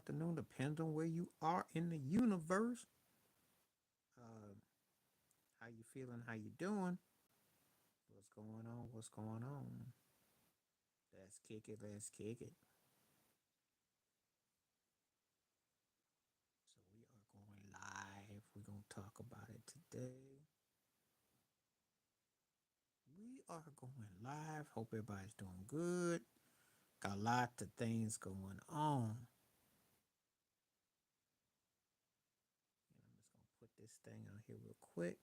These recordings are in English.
afternoon, depends on where you are in the universe. Uh, how you feeling? How you doing? What's going on? What's going on? Let's kick it. Let's kick it. So we are going live. We're gonna talk about it today. We are going live. Hope everybody's doing good. Got lots of things going on. And I'm just gonna put this thing on here real quick.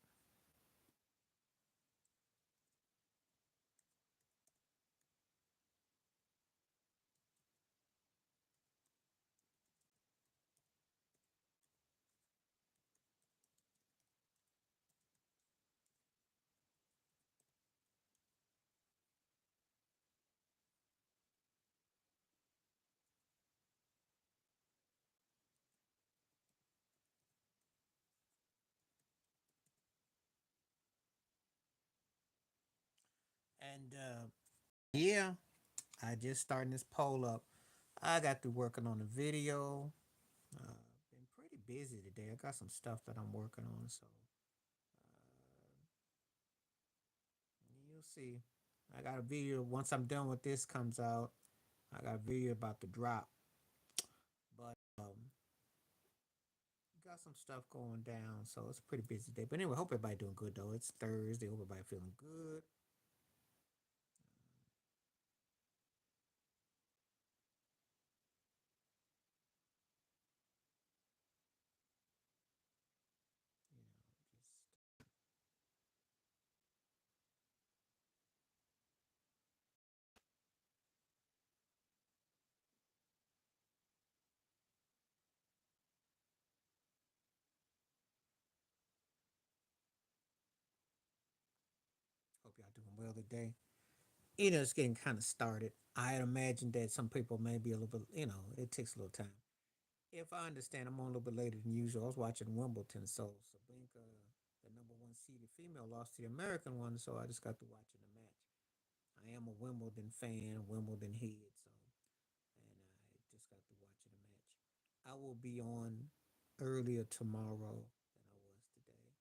And yeah, I just starting this poll up. I got to working on the video. Been pretty busy today. I got some stuff that I'm working on, so you'll see. I got a video once I'm done with this comes out. I got a video about to drop, but got some stuff going down, so it's a pretty busy day. But anyway, hope everybody doing good though. It's Thursday. Hope everybody feeling good. You know, just hope y'all doing well today. It's getting kind of started. I had imagined that some people may be a little bit, it takes a little time. If I understand, I'm on a little bit later than usual. I was watching Wimbledon, so Sabalenka, the number one seeded female, lost to the American one, so I just got to watching the match. I am a Wimbledon fan, Wimbledon head, so and I just got to watching the match. I will be on earlier tomorrow than I was today.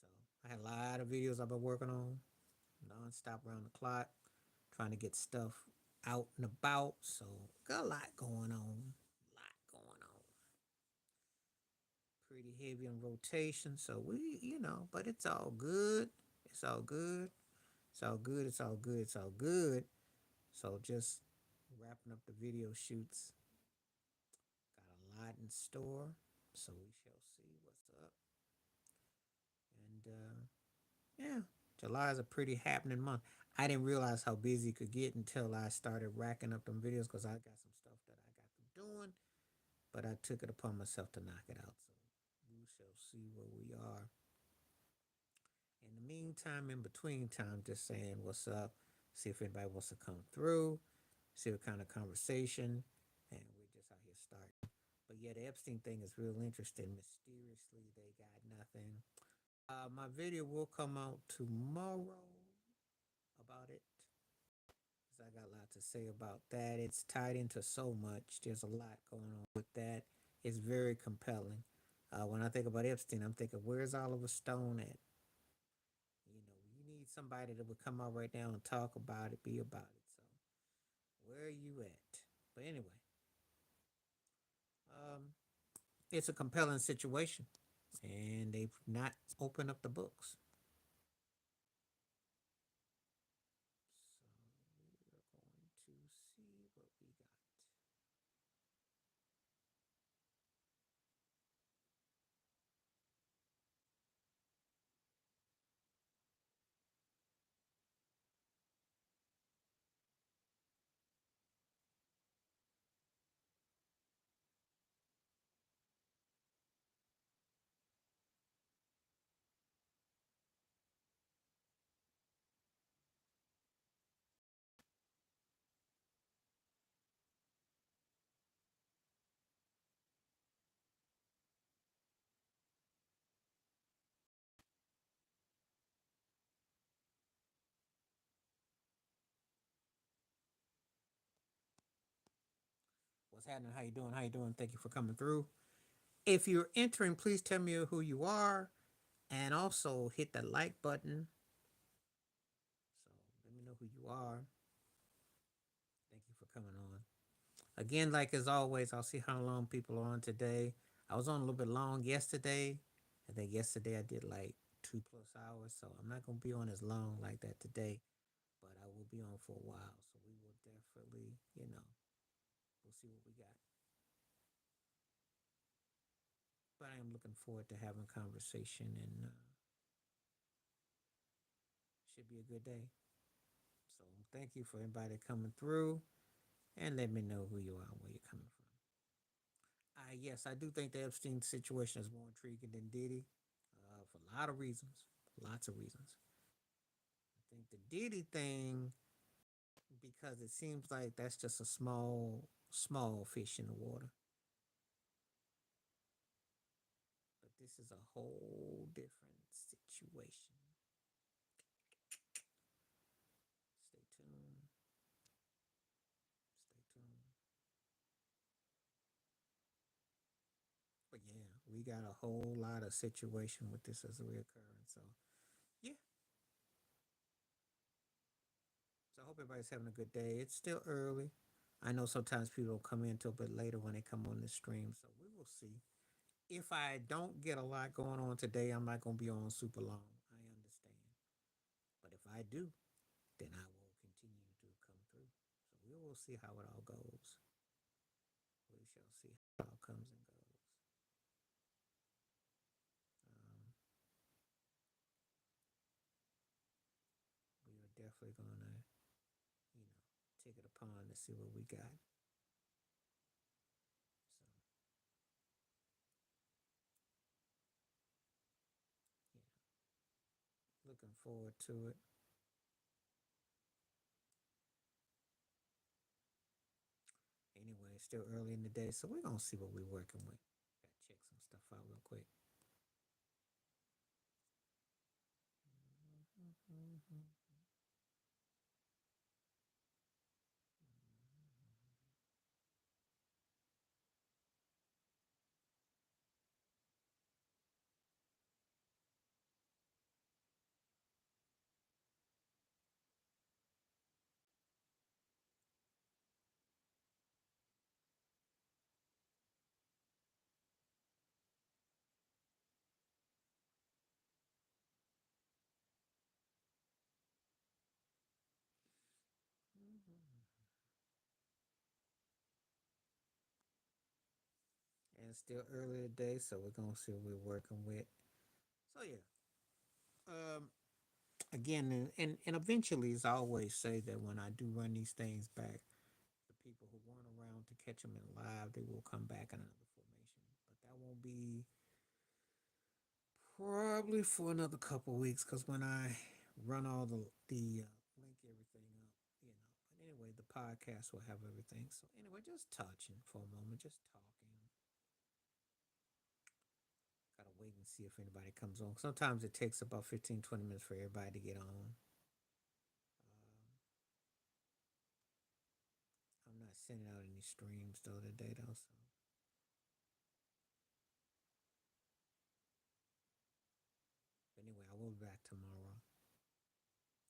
So I had a lot of videos I've been working on, nonstop around the clock, trying to get stuff out and about. So got a lot going on. A lot going on. Pretty heavy on rotation. So but it's all good. It's all good. It's all good. It's all good. It's all good. So just wrapping up the video shoots. Got a lot in store. So we shall see what's up. And yeah, July is a pretty happening month. I didn't realize how busy it could get until I started racking up them videos because I got some stuff that I got them doing, but I took it upon myself to knock it out. So we shall see where we are. In the meantime, in between time, just saying what's up, see if anybody wants to come through, see what kind of conversation, and we're just out here starting. But yeah, the Epstein thing is real interesting. Mysteriously, they got nothing. My video will come out tomorrow about it. Cause I got a lot to say about that. It's tied into so much. There's a lot going on with that. It's very compelling. When I think about Epstein, I'm thinking, where's Oliver Stone at? You need somebody that would come out right now and talk about it, be about it. So, where are you at? But anyway, um, it's a compelling situation, and they've not opened up the books. So, we are going to see what we got. What's happening? How you doing? How you doing? Thank you for coming through. If you're entering, please tell me who you are, and also hit the like button. So let me know who you are. Thank you for coming on. Again, like as always, I'll see how long people are on today. I was on a little bit long yesterday. I think yesterday I did like 2+ hours, so I'm not gonna be on as long like that today. But I will be on for a while, so we will definitely, we'll see what we got. But I am looking forward to having conversation, and should be a good day. So thank you for everybody coming through, and let me know who you are and where you're coming from. Yes, I do think the Epstein situation is more intriguing than Diddy, for a lot of reasons, lots of reasons. I think the Diddy thing, because it seems like that's just a small fish in the water, but this is a whole different situation. Stay tuned. Stay tuned. But yeah, we got a whole lot of situation with this as a reoccurring. So yeah. So I hope everybody's having a good day. It's still early. I know sometimes people don't come in until a bit later when they come on the stream. So we will see. If I don't get a lot going on today, I'm not gonna be on super long. I understand. But if I do, then I will continue to come through. So we will see how it all goes. We shall see how it all comes and goes. Um, we are definitely gonna, you know, take it upon to see what we got. So yeah, looking forward to it. Anyway, it's still early in the day, so we're gonna see what we're working with. Gotta check some stuff out real quick. And it's still early today, so we're gonna see what we're working with. So yeah. Um Again, and eventually, as I always say, that when I do run these things back, the people who weren't around to catch them in live, they will come back in another formation. But that won't be probably for another couple of weeks, because when I run all the link everything up, you know. But anyway, the podcast will have everything. So anyway, just touching for a moment, just talking. Gotta wait and see if anybody comes on. Sometimes it takes about 15, 20 minutes for everybody to get on. I'm not sending out any streams though today though. So but anyway, I will be back tomorrow.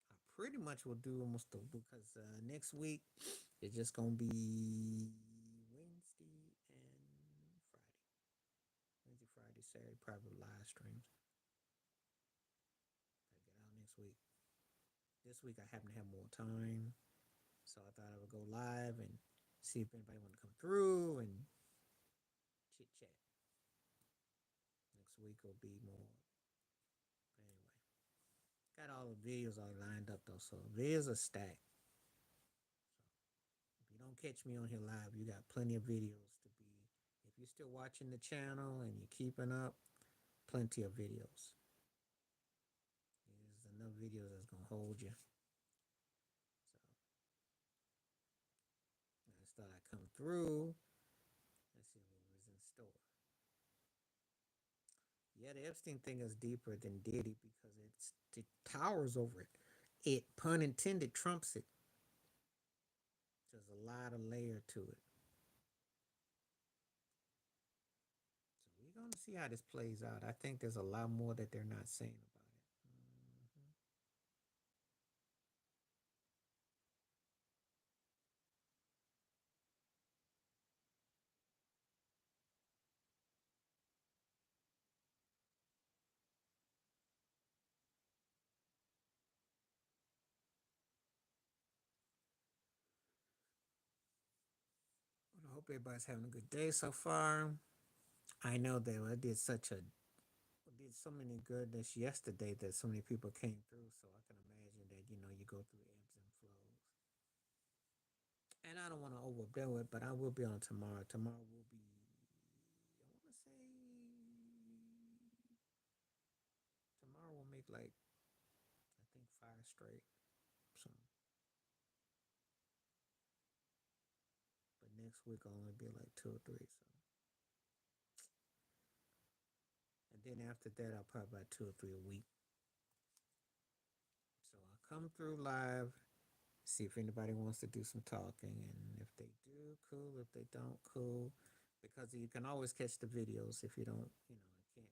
I pretty much will do almost because next week it's just gonna be Wednesday and Friday. Wednesday, Friday, Saturday, probably live streams. I get out next week. This week I happen to have more time, so I thought I would go live and see if anybody want to come through and chit chat. Next week will be more. But anyway, got all the videos all lined up though, so videos are stacked. So if you don't catch me on here live, you got plenty of videos to be. If you're still watching the channel and you're keeping up, plenty of videos. There's enough videos that's gonna hold you. So I just thought I'd come through. Let's see what was in store. Yeah, the Epstein thing is deeper than Diddy because it towers over it. It, pun intended, trumps it. There's a lot of layer to it. Let's see how this plays out. I think there's a lot more that they're not saying about it. Mhm. Well, I hope everybody's having a good day so far. I know that I did so many goodness yesterday that so many people came through. So I can imagine that you go through ebbs and flows. And I don't want to overdo it, but I will be on tomorrow. Tomorrow will be, I want to say, tomorrow we'll make like I think five straight. So, but next week I'll only be like two or three. So, and then after that I'll probably about two or three a week. So I'll come through live, see if anybody wants to do some talking, and if they do, cool. If they don't, cool. Because you can always catch the videos if you don't, can't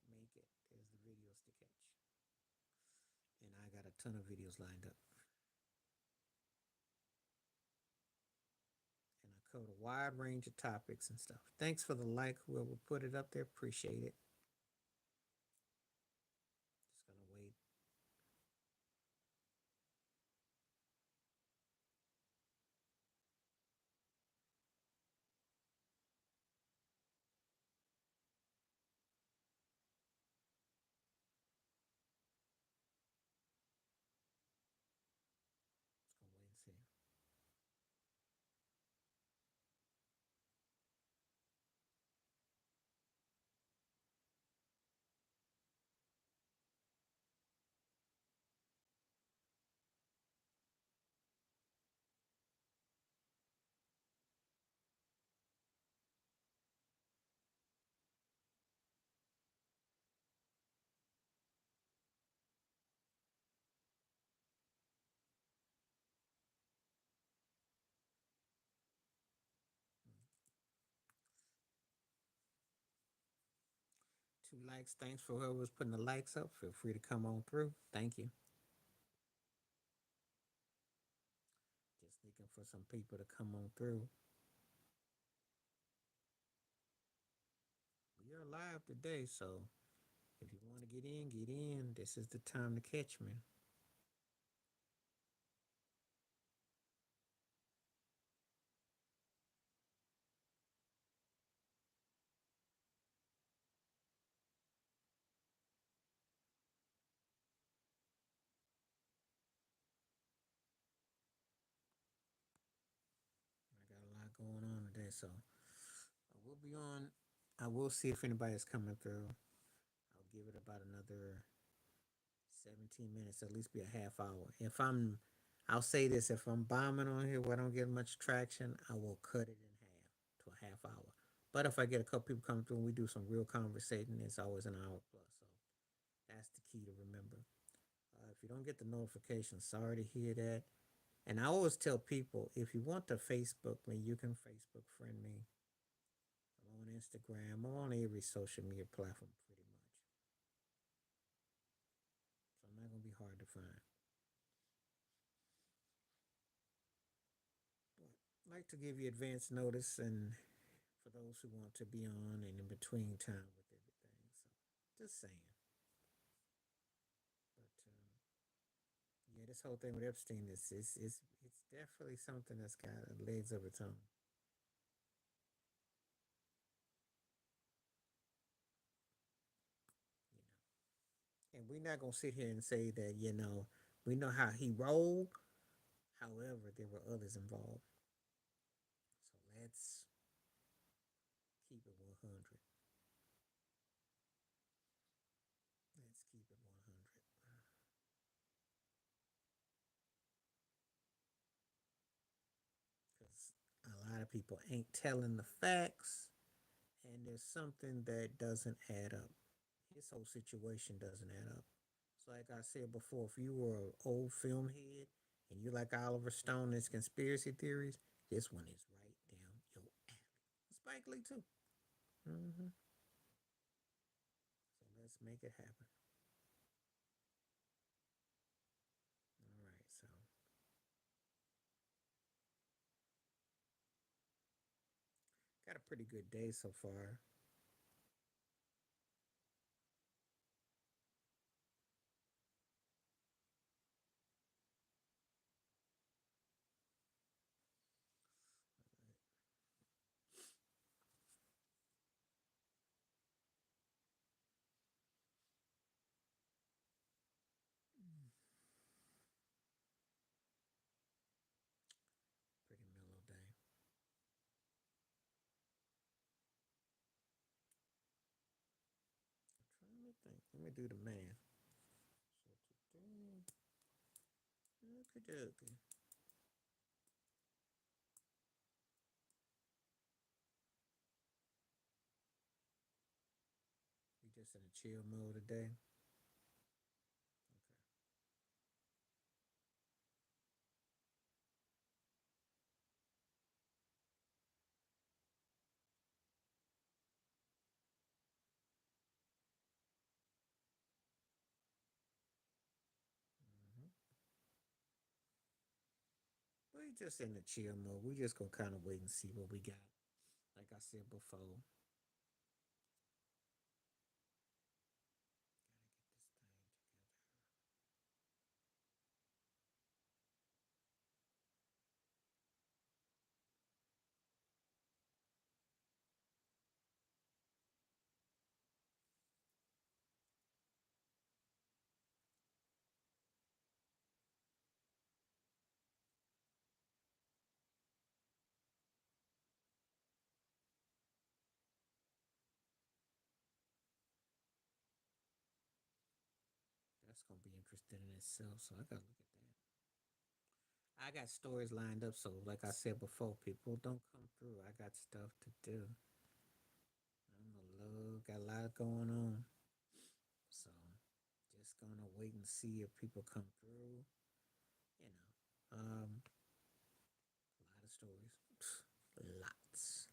make it. There's the videos to catch, and I got a ton of videos lined up, and I covered a wide range of topics and stuff. Thanks for the like, whoever put it up there, appreciate it. Just gonna wait. Just gonna wait and see. Two likes. Thanks for whoever's putting the likes up. Feel free to come on through. Thank you. Just looking for some people to come on through. We are live today, so if you want to get in, get in. This is the time to catch me. I got a lot going on today, so I will be on. I will see if anybody's coming through. I'll give it about another 17 minutes, at least be a half hour. I'll say this: if I'm bombing on here where I don't get much traction, I will cut it in half to a half hour. But if I get a couple people coming through and we do some real conversation, it's always an hour plus. So that's the key to remember. If you don't get the notification, sorry to hear that. And I always tell people if you want to Facebook me, you can Facebook friend me. I'm on Instagram. I'm on every social media platform pretty much. So I'm not going to be hard to find. But I'd like to give you advance notice and for those who want to be on and in between time with everything. So just saying. But yeah, this whole thing with Epstein it's definitely something that's got legs of its own. You know, and we're not gonna sit here and say that we know how he rolled. However, there were others involved. So let's keep it 100. Let's keep it 100. Because a lot of people ain't telling the facts, and there's something that doesn't add up. His whole situation doesn't add up. So, like I said before, if you were an old film head and you like Oliver Stone and his conspiracy theories, this one is right down your alley. Spike Lee, too. Mm-hmm. Let's make it happen. All right, so got a pretty good day so far. Pretty mellow day. I'm trying to think. Let me do the math. So today, okay, okay. We just in a chill mode today. Okay. Hmm. We just in the chill mode. We just gonna kind of wait and see what we got. Like I said before, gotta get this thing together. That's gonna be interesting in itself. So I gotta look at that. I got stories lined up. So like I said before, people don't come through. I got stuff to do. I'm a little got a lot going on. So just gonna wait and see if people come through. You know, a lot of stories. Lots.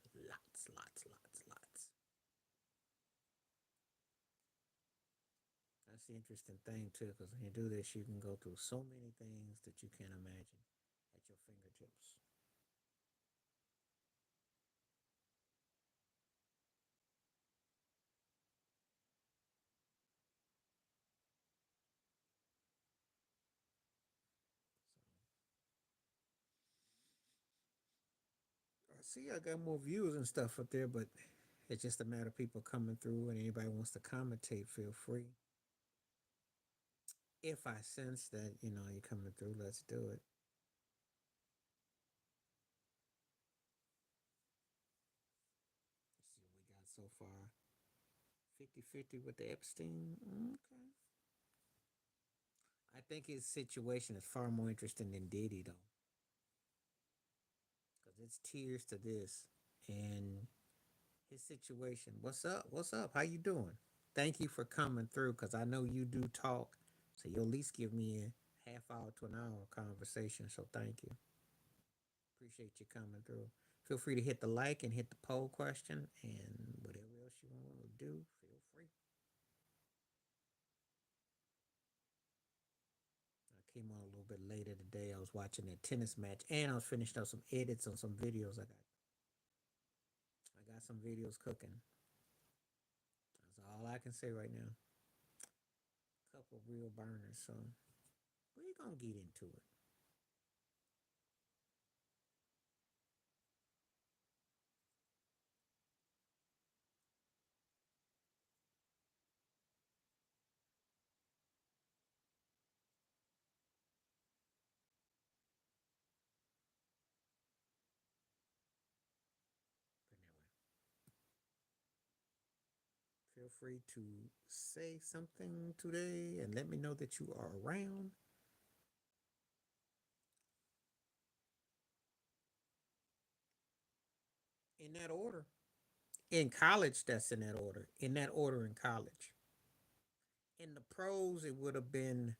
That's the interesting thing too, because when you do this, you can go through so many things that you can't imagine at your fingertips. So I see I got more views and stuff up there, but it's just a matter of people coming through, and anybody wants to commentate, feel free. If I sense that you're coming through, let's do it. Let's see what we got so far. 50-50 with the Epstein. Okay. I think his situation is far more interesting than Diddy though, because it's tears to this, and his situation. What's up? What's up? How you doing? Thank you for coming through, because I know you do talk, so you'll at least give me a half hour to an hour conversation. So thank you. Appreciate you coming through. Feel free to hit the like and hit the poll question, and whatever else you want to do, feel free. I came on a little bit later today. I was watching a tennis match, and I was finishing up some edits on some videos I got. I got some videos cooking. That's all I can say right now. Couple real burners, so we're gonna get into it. But anyway, feel free to say something today and let me know that you are around in that order. In college, that's in that order. In that order in college. In the pros, it would have been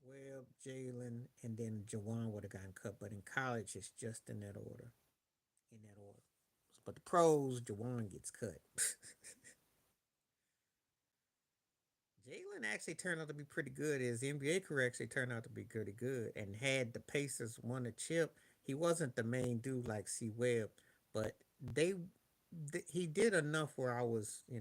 Webb, Jalen, and then Jawan would have gotten cut. But in college, it's just in that order. In that order. But the pros, Jawan gets cut. Jalen actually turned out to be pretty good. His NBA career actually turned out to be pretty good, and had the Pacers won a chip, he wasn't the main dude like C Webb, but they, he did enough where I was, yeah,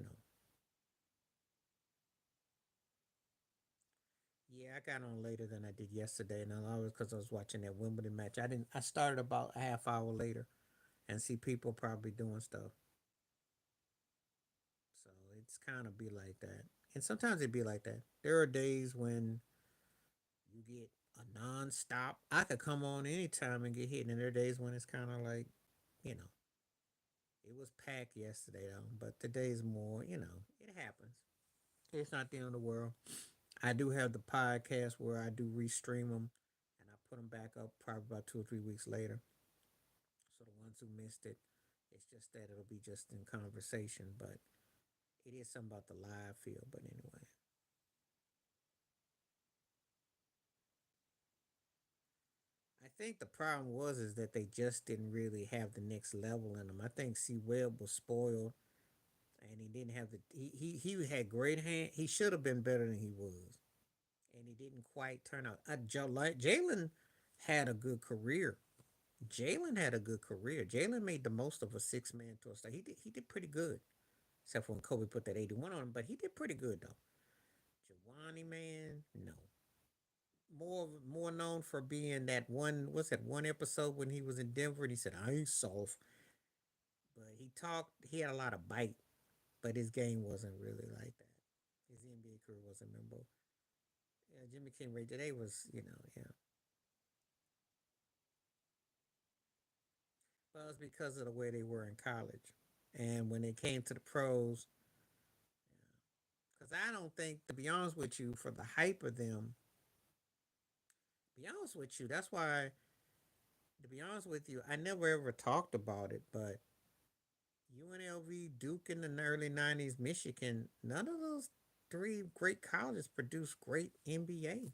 I got on later than I did yesterday, and I was because I was watching that Wimbledon match. I didn't. I started about a half hour later, and see people probably doing stuff. So it's kind of be like that, and sometimes it be like that. There are days when you get a non-stop. I could come on anytime and get hit, and there are days when it's kind of like, you know, it was packed yesterday though, but today's more, it happens. It's not the end of the world. I do have the podcast where I do restream them, and I put them back up probably about 2 or 3 weeks later. So the ones who missed it, it's just that it'll be just in conversation, but it is something about the live feel. But anyway, I think the problem was is that they just didn't really have the next level in them. I think C Webb was spoiled, and he didn't have the he had great hand. He should have been better than he was, and he didn't quite turn out. Jalen had a good career. Jalen had a good career. Jalen made the most of a 6 man to a star. He did pretty good, except for when Kobe put that 81 on him. But he did pretty good though. Giovanni, man, no. More known for being that one. What's that one episode when he was in Denver and he said, "I ain't soft," but he talked. He had a lot of bite, but his game wasn't really like that. His NBA career wasn't memorable. Yeah, Jimmy King Ray today was, yeah. Well, it was because of the way they were in college, and when they came to the pros, because I don't think, to be honest with you, for the hype of them, be honest with you, that's why, to be honest with you, I never ever talked about it, but UNLV, Duke in the early 90s, Michigan, none of those three great colleges produced great NBA.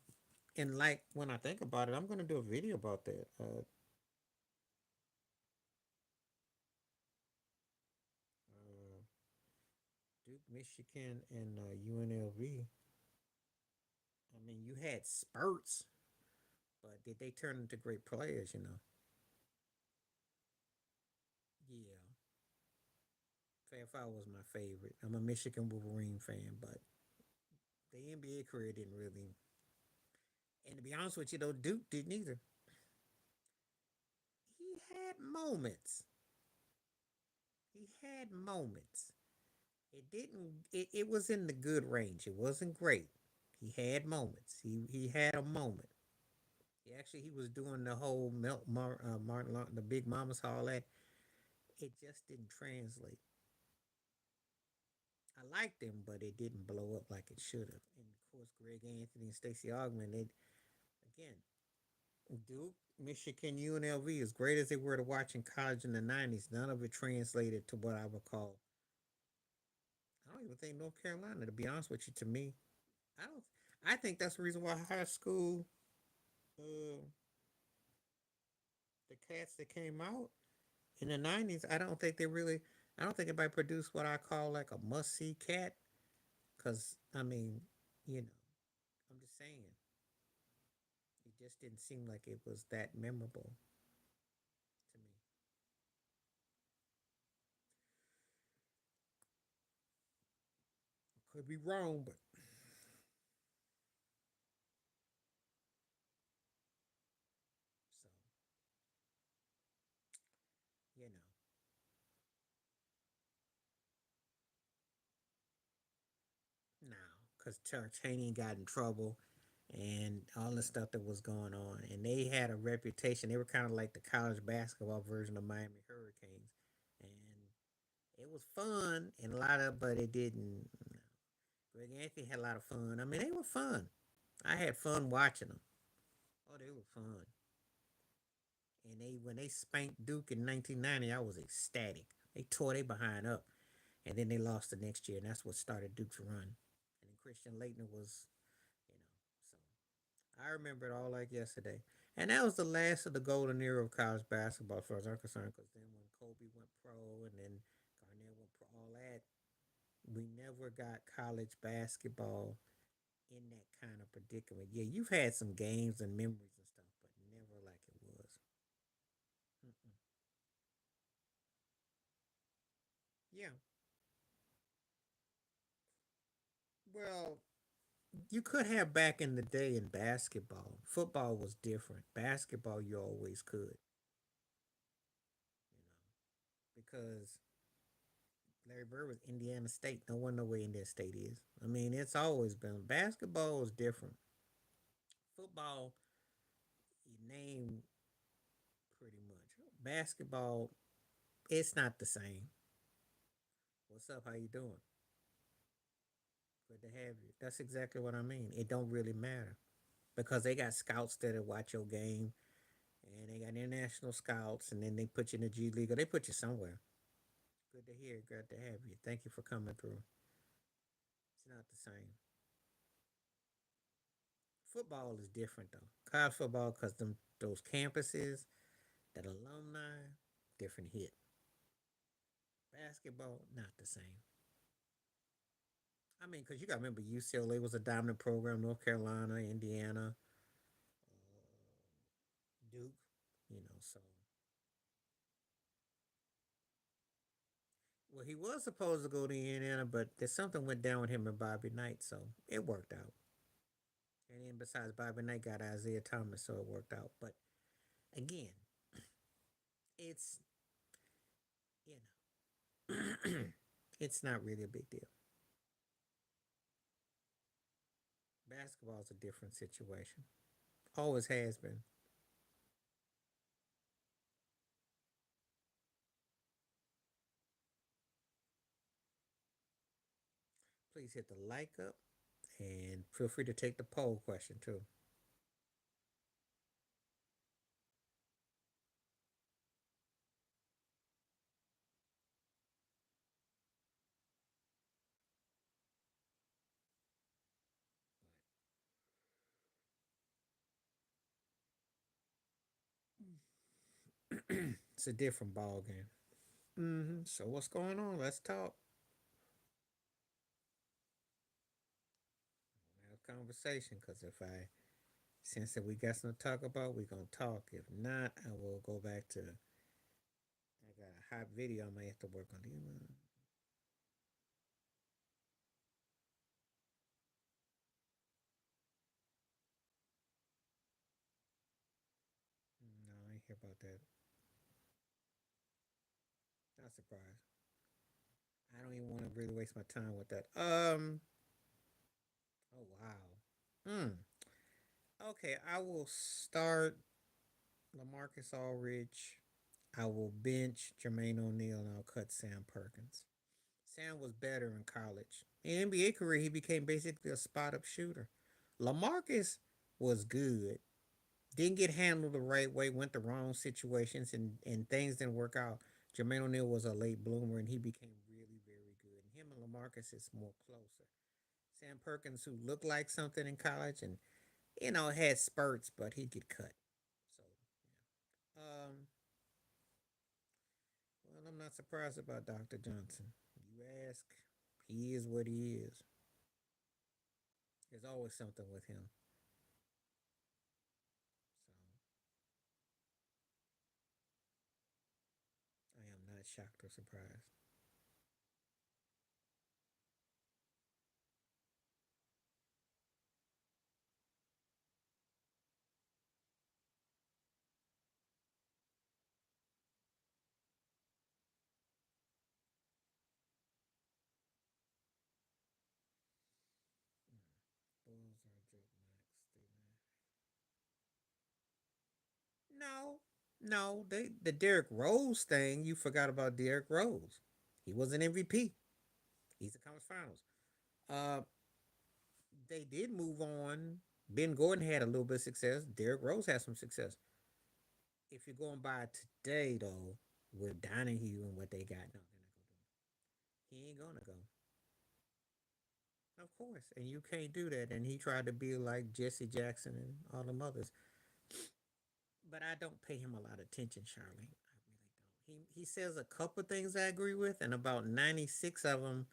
And like when I think about it, I'm going to do a video about that. Duke, Michigan, and UNLV. I mean, you had spurts, but did they turn into great players? Yeah, Fairfield was my favorite. I'm a Michigan Wolverine fan, but the NBA career didn't really. And to be honest with you, though, Duke didn't either. He had moments. He had moments. It didn't. It was in the good range. It wasn't great. He had moments. He had a moment. He was doing the whole Martin the Big Mamas, all that. It just didn't translate. I liked him, but it didn't blow up like it should have. And of course, Greg Anthony and Stacey Augman. They again, Duke, Michigan, UNLV, as great as they were to watch in college in the '90s, none of it translated to what I would call. I don't even think North Carolina, to be honest with you, to me, I don't. I think that's the reason why high school, uh, the cats that came out in the '90s, I don't think they really. I don't think anybody produced what I call like a must see cat. Cause I mean, you know, I'm just saying, it just didn't seem like it was that memorable to me. Could be wrong, but so you know, now because Cheney got in trouble and all the stuff that was going on, and they had a reputation. They were kind of like the college basketball version of Miami Hurricanes, and it was fun and a lot of, but it didn't. No. Greg Anthony had a lot of fun. I mean, they were fun. I had fun watching them. Oh, they were fun. And they when they spanked Duke in 1990, I was ecstatic. They tore their behind up, and then they lost the next year, and that's what started Duke's run. And then Christian Laettner was, you know, so I remember it all like yesterday. And that was the last of the golden era of college basketball, as far as I'm concerned. Because then when Kobe went pro, and then Garnett went pro, all that, we never got college basketball. in that kind of predicament. Yeah, you've had some games and memories and stuff, but never like it was. Mm-mm. Yeah. Well, you could have back in the day in basketball. Football was different. Basketball, you always could, because Larry Bird was Indiana State. No one know where Indiana State is. I mean, it's always been basketball is different. Football, you name pretty much. Basketball, it's not the same. What's up? How you doing? Good to have you. That's exactly what I mean. It don't really matter because they got scouts that watch your game, and they got international scouts, and then they put you in the G League or they put you somewhere. Good to hear. Glad to have you. Thank you for coming through. It's not the same. Football is different though. College football, because them those campuses, that alumni, different hit. Basketball, not the same. I mean, because you got to remember, UCLA was a dominant program. North Carolina, Indiana, Duke. So well, he was supposed to go to Indiana, but there's something went down with him and Bobby Knight, so it worked out. And then besides, Bobby Knight got Isaiah Thomas, so it worked out. But again, it's you know, it's not really a big deal. Basketball is a different situation. Always has been. Please hit the like up and feel free to take the poll question too. It's a different ball game. So what's going on? Let's talk. Have a conversation. Cause if I sense that we got something to talk about, we gonna talk. If not, I will go back to. I got a hot video I might have to work on. No, I ain't hear about that. Not surprised. I don't even want to really waste my time with that. Oh wow. Okay, I will start Lamarcus Aldridge. I will bench Jermaine O'Neal and I'll cut Sam Perkins. Sam was better in college. In NBA career, he became basically a spot up shooter. Lamarcus was good. Didn't get handled the right way, went the wrong situations, and things didn't work out. Jermaine O'Neal was a late bloomer, and he became really, very good. And him and Lamarcus is more closer. Sam Perkins, who looked like something in college, and had spurts, but he'd get cut. So, yeah. Well, I'm not surprised about Dr. Johnson. You ask, he is what he is. There's always something with him. So I am not shocked or surprised. Bulls are a joke, Max. No, no. The Derrick Rose thing. You forgot about Derrick Rose. He was an MVP. He's the conference finals. Uh, they did move on. Ben Gordon had a little bit of success. Derrick Rose had some success. If you're going by today, though, with Donahue and what they got, no, they're not gonna do it. He ain't gonna go. Of course, and you can't do that. And he tried to be like Jesse Jackson and all them others. But I don't pay him a lot of attention, Charlie. I really don't. He says a couple things I agree with, and about 96 of them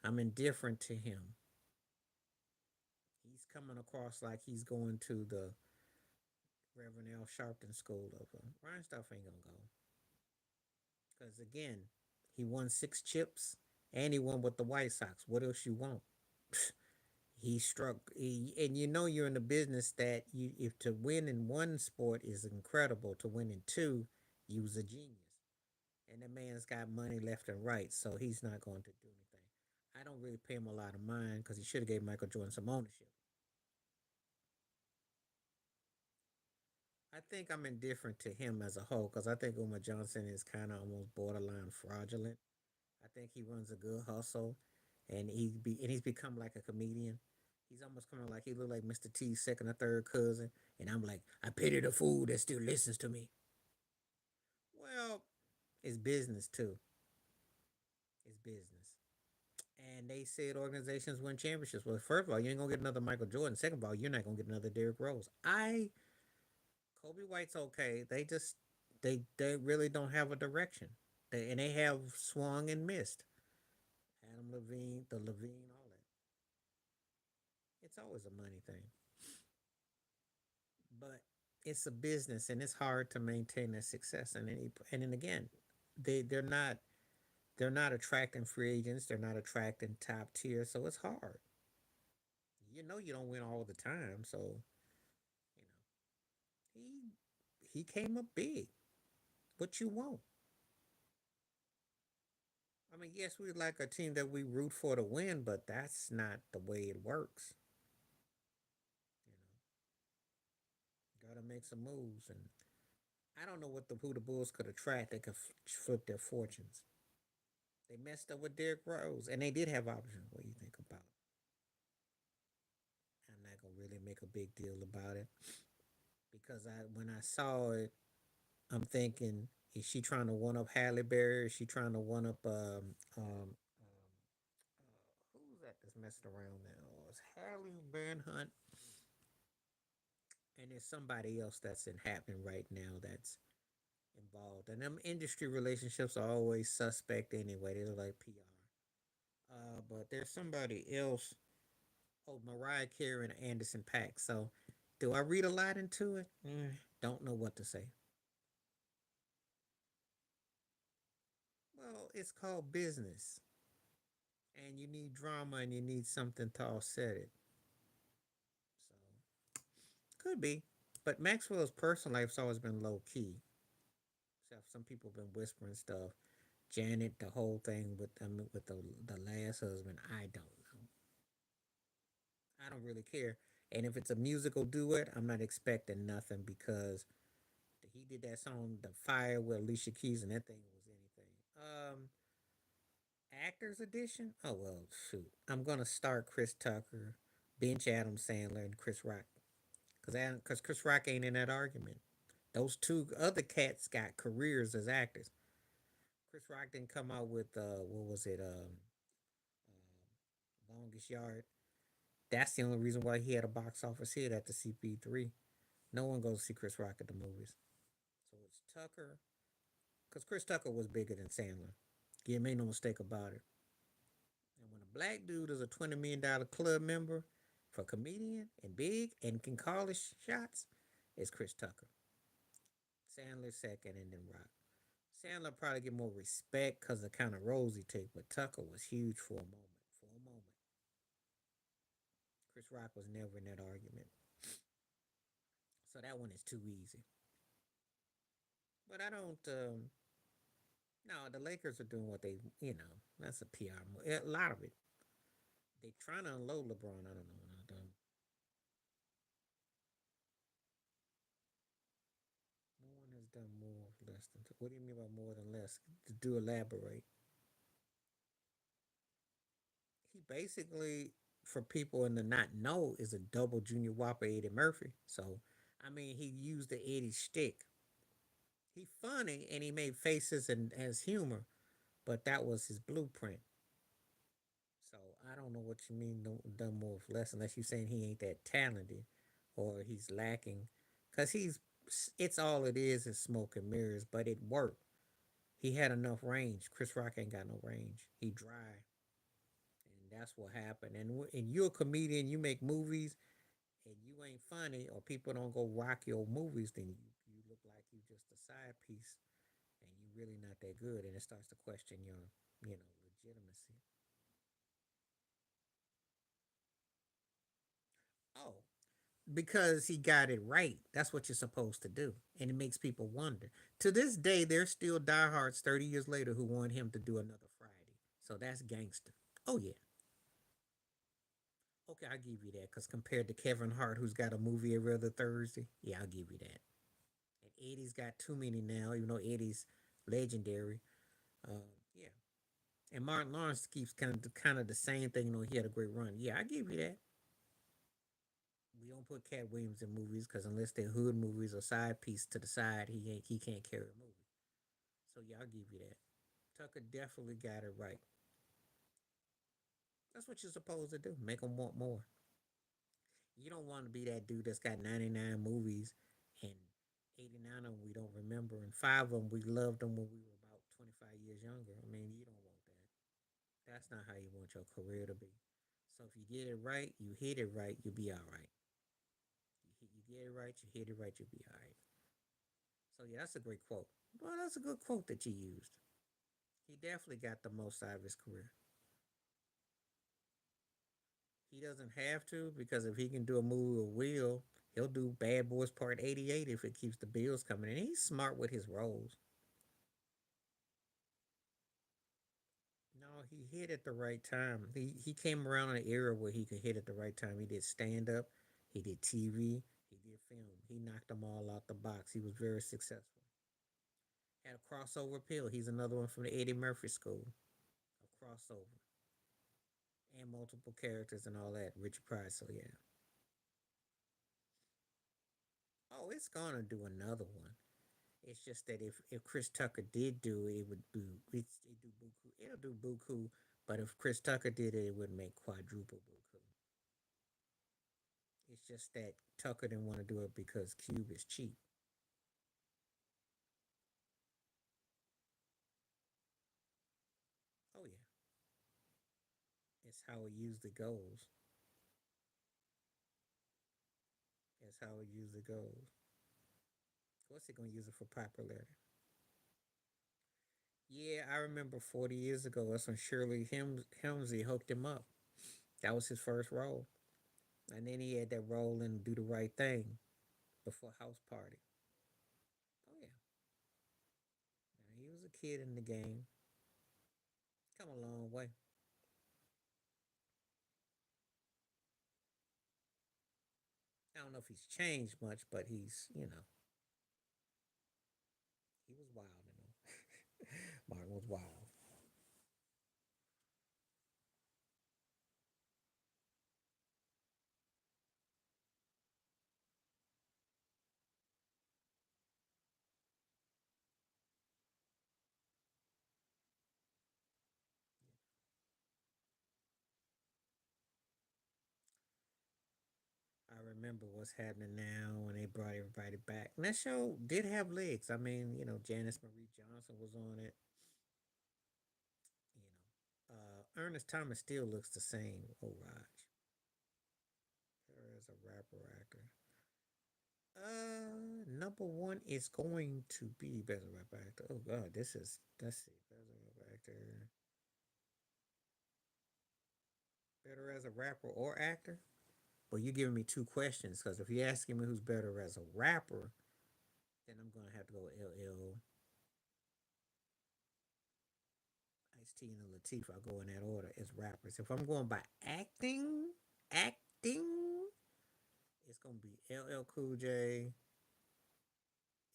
I'm indifferent to him. He's coming across like he's going to the Reverend Al Sharpton School of Ryan stuff ain't gonna go because again, he won 6 chips and he won with the White Sox. What else you want? He struck, and you know you're in the business that you if to win in one sport is incredible, to win in two, you's a genius. And the man's got money left and right, so he's not going to do anything. I don't really pay him a lot of mind because he should have gave Michael Jordan some ownership. I think I'm indifferent to him as a whole because I think Umar Johnson is kind of almost borderline fraudulent. I think he runs a good hustle, and he's become like a comedian. He's almost coming like he look like Mr. T's second or third cousin, and I'm like, I pity the fool that still listens to me. Well, it's business too. It's business. And they said organizations win championships. Well, first of all, you ain't gonna get another Michael Jordan. Second of all, you're not gonna get another Derrick Rose. Kobe White's okay. They really don't have a direction. And they have swung and missed. Adam Levine, the Levine, all that. It's always a money thing, but it's a business, and it's hard to maintain that success. And then again, they're not attracting free agents. They're not attracting top tier, so it's hard. You know, you don't win all the time, so you know he came up big. What you want? I mean, yes, we like a team that we root for to win, but that's not the way it works. You gotta make some moves, and I don't know who the Bulls could attract that could flip their fortunes. They messed up with Derrick Rose, and they did have options. What do you think about it? I'm not gonna really make a big deal about it because when I saw it, I'm thinking, is she trying to one up Halle Berry? Is she trying to one up who's that's messing around now? It's Halle Bernhunt, and there's somebody else that's in happening right now that's involved. And them industry relationships are always suspect anyway. They're like PR. But there's somebody else. Oh, Mariah Carey and Anderson Paak. So, do I read a lot into it? Don't know what to say. Well, it's called business, and you need drama, and you need something to offset it. So, could be. But Maxwell's personal life's always been low key. So some people have been whispering stuff. Janet, the whole thing with the last husband, I don't know. I don't really care. And if it's a musical duet, I'm not expecting nothing because he did that song "The Fire" with Alicia Keys, and that thing was anything. Actors edition. Oh well, shoot. I'm gonna start Chris Tucker, bench Adam Sandler, and Chris Rock because Chris Rock ain't in that argument. Those two other cats got careers as actors. Chris Rock didn't come out with what was it? Longest Yard. That's the only reason why he had a box office hit at the CP3. No one goes to see Chris Rock at the movies. So it's Tucker, because Chris Tucker was bigger than Sandler. Yeah, make no mistake about it. And when a black dude is a $20 million club member for comedian and big and can call his shots, it's Chris Tucker. Sandler second, and then Rock. Sandler probably get more respect because of the kind of roles he take, but Tucker was huge for a moment. For a moment, Chris Rock was never in that argument, so that one is too easy. But I don't. No, the Lakers are doing what they. That's a PR. A lot of it. They trying to unload LeBron. I don't know. No one has done more less than. What do you mean by more than less? Do elaborate. He basically, for people in the not know, is a double Junior Whopper Eddie Murphy. So, I mean, he used the Eddie stick. He funny and he made faces and has humor, but that was his blueprint. So I don't know what you mean done more with less, unless you're saying he ain't that talented or he's lacking, because it's all it is smoke and mirrors, but it worked. He had enough range. Chris Rock ain't got no range. He dry, and that's what happened. And you're a comedian. You make movies. and you ain't funny or people don't go rock your movies, then you look like you just a side piece and you really not that good, and it starts to question your legitimacy. Oh, because he got it right. That's what you're supposed to do, and it makes people wonder. To this day, there's still diehards 30 years later who want him to do another Friday. So that's gangster. Oh yeah. Okay, I'll give you that. Because compared to Kevin Hart, who's got a movie every other Thursday, yeah, I'll give you that. And Eddie's got too many now, even though Eddie's legendary. Yeah. And Martin Lawrence keeps kind of the same thing. He had a great run. Yeah, I give you that. We don't put Cat Williams in movies because unless they're hood movies or side piece to the side, he can't carry a movie. So yeah, I'll give you that. Tucker definitely got it right. That's what you're supposed to do. Make them want more. You don't want to be that dude that's got 99 movies and 89 of them we don't remember, and five of them we loved them when we were about 25 years younger. I mean, you don't want that. That's not how you want your career to be. So if you get it right, you hit it right, you'll be all right. You get it right, you hit it right, you'll be all right. So yeah, that's a great quote. Well, that's a good quote that you used. He definitely got the most out of his career. He doesn't have to because if he can do a movie with Will, he'll do Bad Boys Part 88 if it keeps the bills coming. And he's smart with his roles. No, he hit at the right time. He came around in an era where he could hit at the right time. He did stand up, he did TV, he did film. He knocked them all out the box. He was very successful. Had a crossover appeal. He's another one from the Eddie Murphy school. A crossover. And multiple characters and all that. Richard Pryor, so yeah. Oh, it's gonna do another one. It's just that if Chris Tucker did do it, it would do it do buku. It'll do buku, but if Chris Tucker did it, it would make quadruple buku. It's just that Tucker didn't want to do it because Cube is cheap. Oh yeah, it's how it usually goes. It's how it usually goes. What's he gonna use it for popularity? Yeah, I remember 40 years ago. That's when Shirley Helmsley hooked him up. That was his first role, and then he had that role in Do the Right Thing before House Party. Oh yeah, now, he was a kid in the game. Come a long way. I don't know if he's changed much, but he was wild. Martin was wild. I remember what's happening now when they brought everybody back. And that show did have legs. I mean, Janice Marie Johnson was on it. Ernest Thomas still looks the same. Oh, Raj. There is a rapper actor. Number one is going to be best rap actor. Oh God, let's see, best rap actor. Better as a rapper or actor? Well, you're giving me two questions because if you're asking me who's better as a rapper, then I'm gonna have to go with LL, Ice T, and Latifah. I'll go in that order as rappers. If I'm going by acting, it's gonna be LL Cool J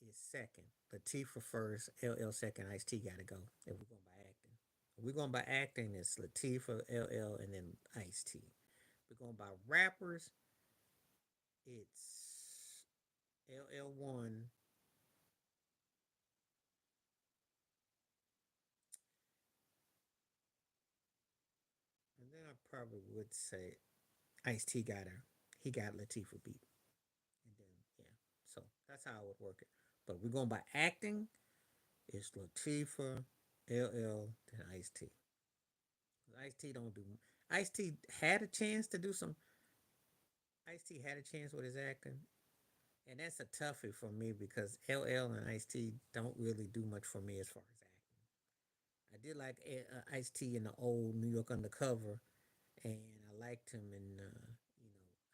is second, Latifah first, LL second, Ice T gotta go. If we're going by acting, if we're going by acting, it's Latifah, LL, and then Ice T. If we're going by rappers, it's LL one, and then I probably would say Ice T got her. He got Latifah beat. And then, yeah. So that's how I would work it. But we're going by acting, it's Latifah, LL, then Ice T. Ice T don't do. Ice T had a chance to do some Ice T had a chance with his acting, and that's a toughie for me because LL and Ice T don't really do much for me as far as acting. I did like Ice T in the old New York Undercover, and I liked him in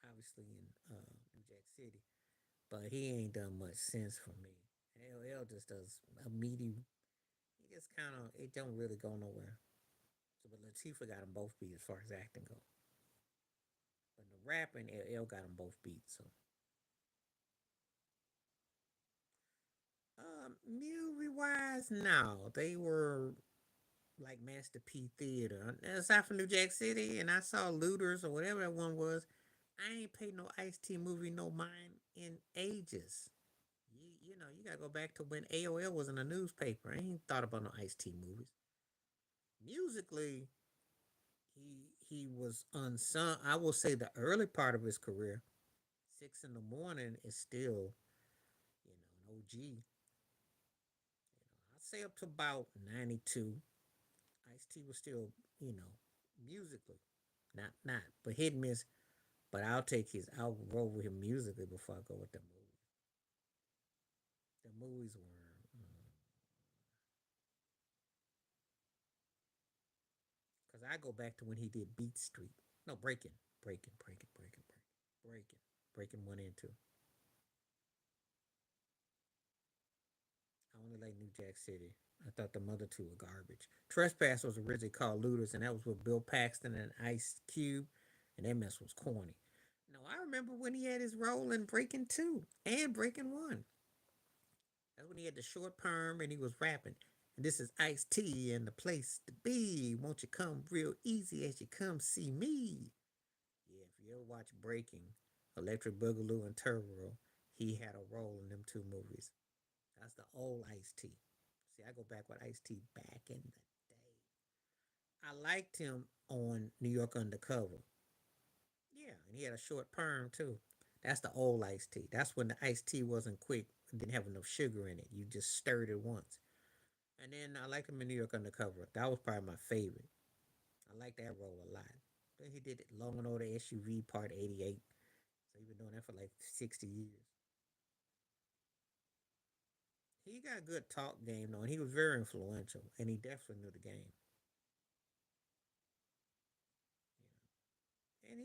obviously in New Jack City, but he ain't done much since for me. LL just does a meaty. He just kind of it don't really go nowhere. So, but Latifah got them both beat as far as acting go. But the rapping, LL got them both beat. So, movie wise, no, they were like Master P Theater. Aside from New Jack City, and I saw Looters or whatever that one was. I ain't paid no Ice T movie no mind in ages. You gotta go back to when AOL was in a newspaper. I ain't thought about no Ice T movies. Musically, he was unsung. I will say the early part of his career, 6 in the morning, is still an OG. I'd say up to about 92. Ice T was still you know musically, not but hit and miss. But I'll roll with him musically before I go with the movies. The movies were because I go back to when he did Beat Street. No, breaking, breaking one and two. I only like New Jack City. I thought the mother two were garbage. Trespass was originally called Looters, and that was with Bill Paxton and Ice Cube, and that mess was corny. No, I remember when he had his role in Breaking Two and Breaking One. That's when he had the short perm and he was rapping. And this is Ice T and the place to be. Won't you come real easy as you come see me? Yeah, if you ever watch Breaking, Electric Boogaloo and Turbo, he had a role in them two movies. That's the old Ice T. See, I go back with Ice T back in the day. I liked him on New York Undercover. Yeah, and he had a short perm too. That's the old iced tea. That's when the iced tea wasn't quick and didn't have enough sugar in it. You just stirred it once. And then I liked him in New York Undercover. That was probably my favorite. I liked that role a lot. Then he did Long and Order SUV Part 88. So he been doing that for like 60 years. He got a good talk game though, and he was very influential, and he definitely knew the game. And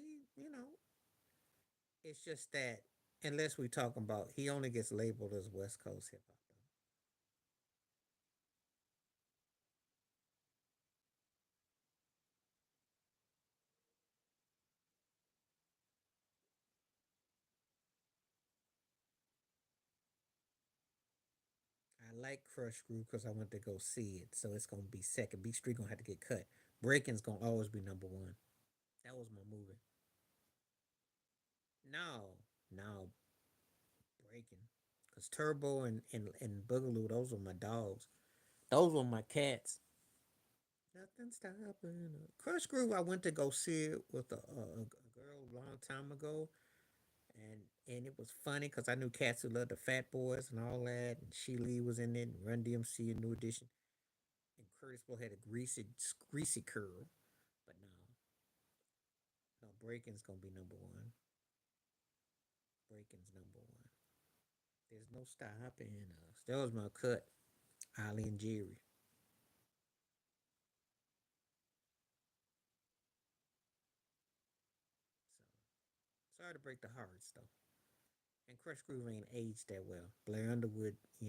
it's just that unless we talking about, he only gets labeled as West Coast hip hop. I like Crush Groove because I went to go see it, so it's gonna be second. Beat Street gonna have to get cut. Breaking's gonna always be number one. That was my movie. No, no, Breaking, because Turbo and Boogaloo, those were my dogs. Those were my cats. Nothing stopping. Crush Groove, I went to go see it with a girl a long time ago, and it was funny because I knew cats who loved the Fat Boys and all that. And She Lee was in it, and Run DMC, a New Edition, and Curtis Blow had a greasy curl. But no, no, Breaking's gonna be number one. Breaking's number one. There's no stopping us. That was my cut. Ali and Jerry. So sorry to break the hearts though. And Crush Groove ain't aged that well. Blair Underwood, nah,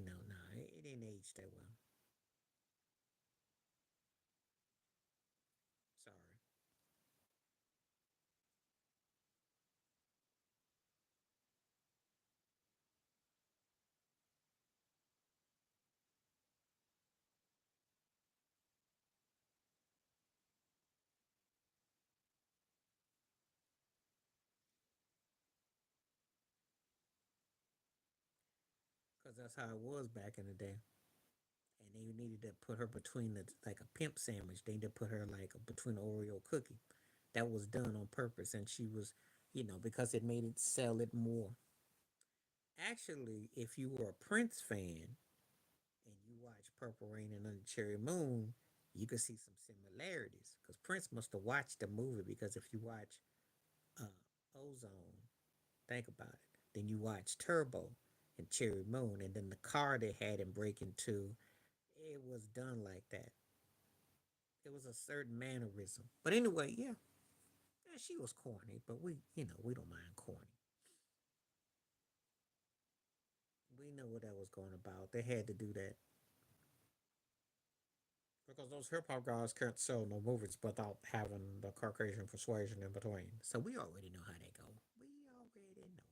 it ain't aged that well. Sorry. Cause that's how it was back in the day. And they needed to put her between the like a pimp sandwich. They need to put her like between an Oreo cookie. That was done on purpose, and she was, because it made it sell it more. Actually, if you were a Prince fan and you watch Purple Rain and Under the Cherry Moon, you could see some similarities. Because Prince must have watched the movie. Because if you watch uh, Ozone, Think about it. Then you watch Turbo and Cherry Moon, and then the car they had in Breaking Two, it was done like that. It was a certain mannerism. But anyway, yeah, yeah, she was corny, but we don't mind corny. We know what that was going about. They had to do that because those hip hop guys can't sell no movies without having the Caucasian persuasion in between. So we already know how they go. We already know.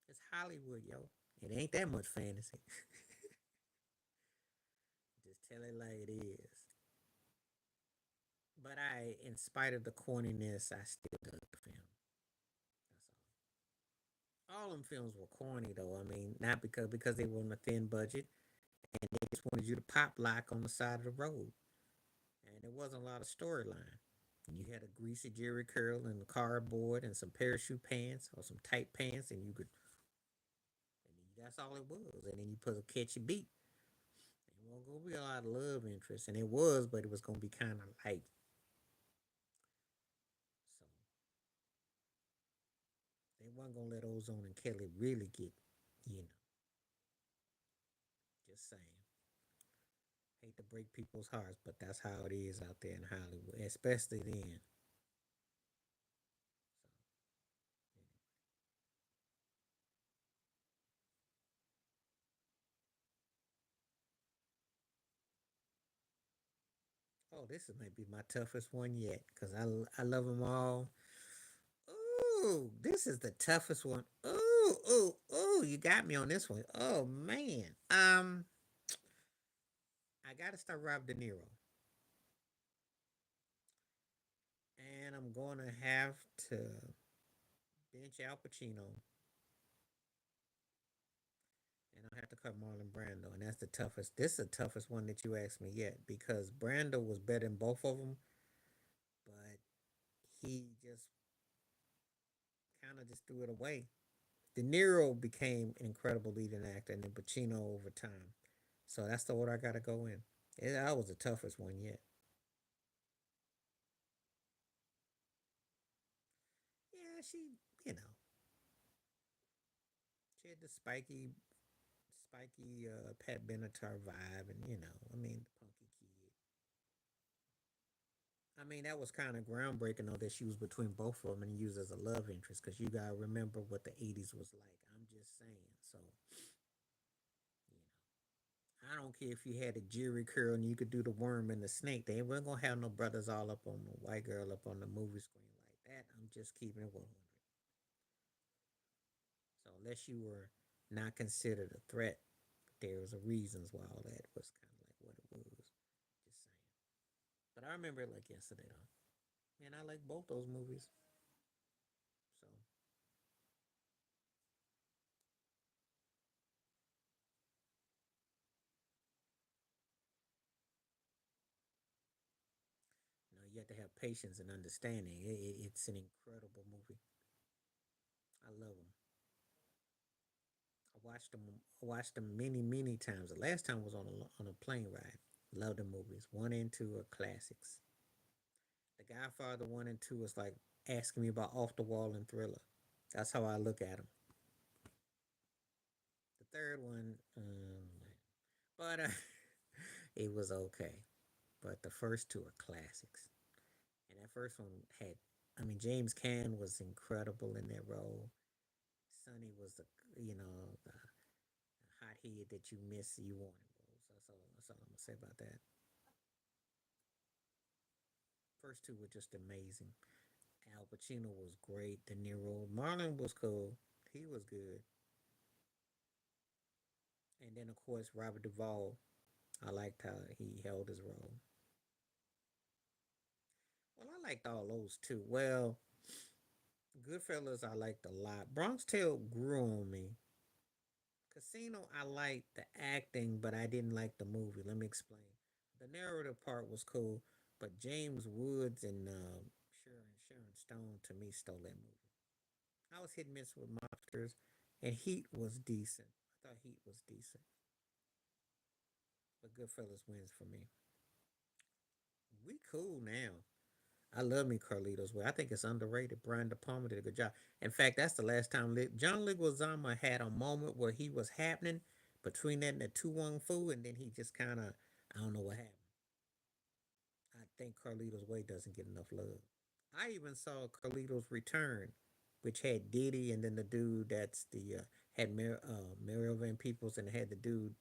It's Hollywood, yo. It ain't that much fantasy. Just tell it like it is. But in spite of the corniness, I still dug the film. That's all them films were corny though. I mean, not because they were on a thin budget and they just wanted you to pop lock on the side of the road, and there wasn't a lot of storyline. You had a greasy jerry curl and a cardboard and some parachute pants or some tight pants, and you could. And that's all it was. And then you put a catchy beat. It wasn't gonna be a lot of love interest, and it was, but it was gonna be kind of light. So they weren't gonna let Ozone and Kelly really get, you know, just saying. Hate to break people's hearts, but that's how it is out there in Hollywood, especially then. So, oh, this is maybe my toughest one yet because I love them all. Ooh, this is the toughest one. Ooh, you got me on this one. Oh man. I gotta start Rob De Niro. And I'm gonna have to bench Al Pacino. And I'll have to cut Marlon Brando. And that's the toughest. This is the toughest one that you asked me yet because Brando was better than both of them, but he just kind of just threw it away. De Niro became an incredible leading actor, and then Pacino over time. So that's the order I got to go in. That was the toughest one yet. Yeah, you know, she had the spiky Pat Benatar vibe, and I mean, the punky kid. I mean, that was kind of groundbreaking, though, that she was between both of them and used as a love interest, because you gotta remember what the '80s was like. I'm just saying. So, I don't care if you had a Jerry curl and you could do the worm and the snake. They weren't gonna have no brothers all up on the white girl up on the movie screen like that. I'm just keeping it 100. So unless you were not considered a threat, there was a reasons why all that was kind of like what it was. Just saying. But I remember it like yesterday though. And I like both those movies. So you have to have patience and understanding. It's an incredible movie. I love them. I watched them many times. The last time was on a plane ride. Love the movies. One and two are classics. The Godfather one and two is like asking me about Off the Wall and Thriller. That's how I look at them. The third one, but it was okay. But the first two are classics. And that first one had, I mean, James Caan was incredible in that role. Sonny was the hot head that you miss you wanted. So that's all I'm gonna say about that. First two were just amazing. Al Pacino was great. De Niro, Marlon was cool. He was good. And then of course Robert Duvall. I liked how he held his role. Well, I liked all those too. Well, Goodfellas I liked a lot. Bronx Tale grew on me. Casino I liked the acting, but I didn't like the movie. Let me explain. The narrative part was cool, but James Woods and Sharon Stone to me stole that movie. I was hit and miss with mobsters, and Heat was decent. I thought Heat was decent, but Goodfellas wins for me. We cool now. I love me Carlito's Way. I think it's underrated. Brian De Palma did a good job. In fact, that's the last time John Leguizamo had a moment where he was happening between that and the 2 Wong Fu, and then he just kind of, I don't know what happened. I think Carlito's Way doesn't get enough love. I even saw Carlito's Return, which had Diddy and then the dude that's the had Mario Van Peebles and had the dude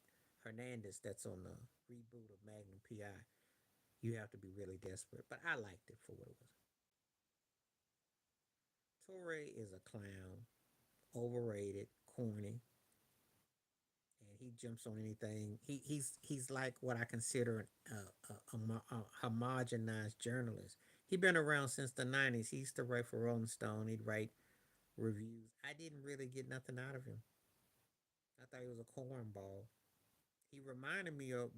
Hernandez that's on the reboot of Magnum PI. You have to be really desperate, but I liked it for what it was. Torre is a clown, overrated, corny, and he jumps on anything. He's like what I consider a homogenized journalist. He been around since the '90s. He used to write for Rolling Stone. He'd write reviews. I didn't really get nothing out of him. I thought he was a cornball. He reminded me of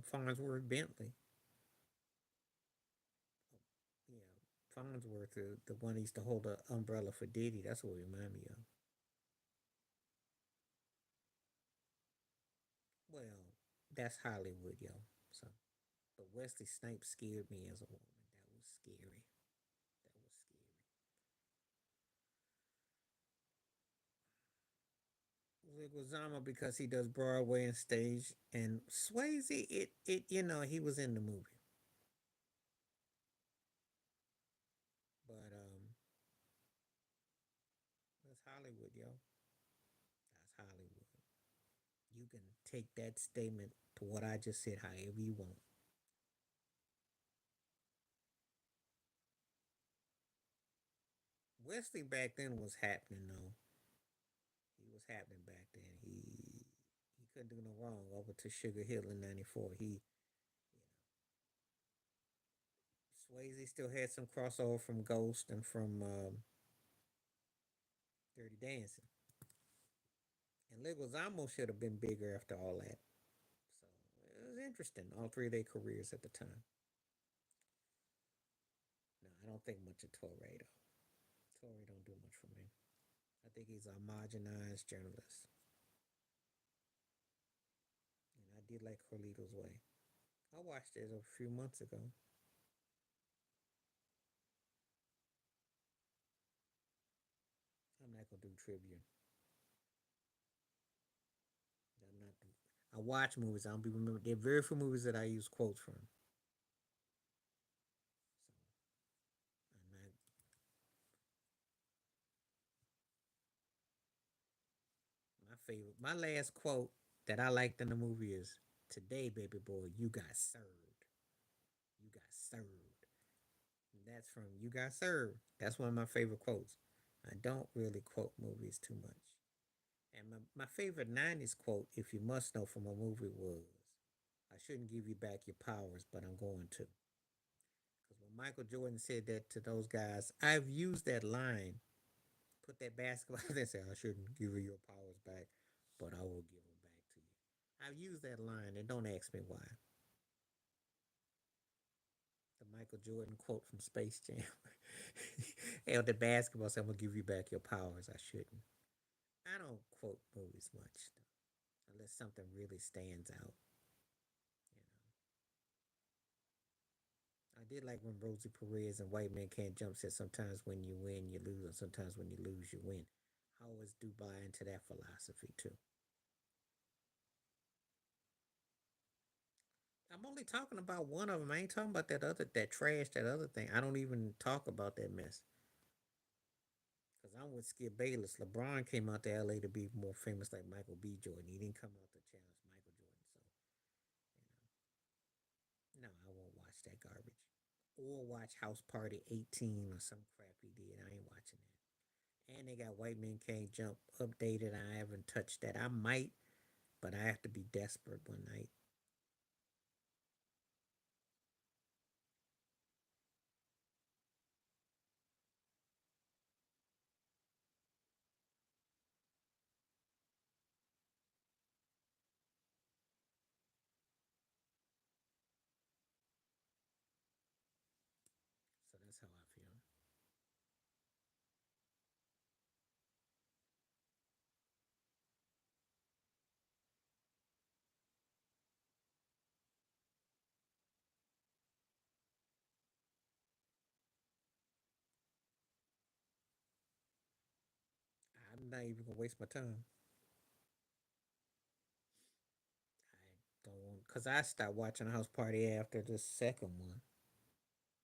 Farnsworth Bentley. Yeah, Farnsworth, the one who used to hold the umbrella for Diddy. That's what he reminded me of. Well, that's Hollywood, yo. So, but Wesley Snipes scared me as a woman. That was scary. That was scary. Leguizamo because he does Broadway and stage, and Swayze, he was in the movie, but that's Hollywood, yo. That's Hollywood. You can take that statement to what I just said however you want. Wesley back then was happening though. He was happening back then. He couldn't do no wrong over to Sugar Hill in '94. Swayze still had some crossover from Ghost and from Dirty Dancing. And Leguizamo should have been bigger after all that. So it was interesting. All three of their careers at the time. No, I don't think much of Torre though. Torre don't do much for me. I think he's a homogenized journalist. And I did like Carlito's Way. I watched it a few months ago. I'm not gonna do trivia. I'm not. I watch movies. I don't be remember. There are very few movies that I use quotes from. So I'm not. My favorite. My last quote that I liked in the movie is, "Today, baby boy, you got served. You got served." And that's from "You Got Served." That's one of my favorite quotes. I don't really quote movies too much. And my favorite '90s quote, if you must know, from a movie was, "I shouldn't give you back your powers, but I'm going to." Because when Michael Jordan said that to those guys, I've used that line, put that basketball, they say, "I shouldn't give you your powers back, but I will give them back to you." I've used that line, and don't ask me why. The Michael Jordan quote from Space Jam. And the basketball said, "I'm going to give you back your powers. I shouldn't." I don't quote movies much, unless something really stands out. You I did like when Rosie Perez and White Man Can't Jump said, "Sometimes when you win, you lose, and sometimes when you lose, you win." I always do buy into that philosophy too. I'm only talking about one of them. I ain't talking about that trash, that other thing. I don't even talk about that mess. Because I'm with Skip Bayless. LeBron came out to LA to be more famous like Michael B. Jordan. He didn't come out to challenge Michael Jordan. So, no, I won't watch that garbage. Or watch House Party 18 or some crap he did. I ain't watching that. And they got White Men Can't Jump updated. I haven't touched that. I might, but I have to be desperate one night. So that's how I feel. I'm not even gonna waste my time. I don't want because I stopped watching House Party after the second one.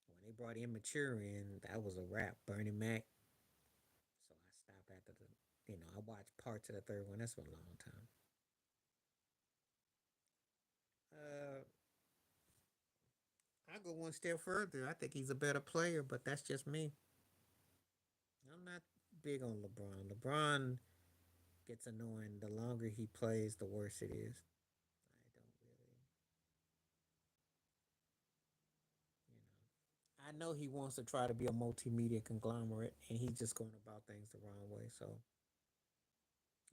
When they brought Immature in, that was a wrap. Bernie Mac. So I stopped after the. I watched parts of the third one. That's been a long time. Uh, I go one step further. I think he's a better player, but that's just me. I'm not big on LeBron. LeBron gets annoying. The longer he plays, the worse it is. I don't really, I know he wants to try to be a multimedia conglomerate, and he's just going about things the wrong way. So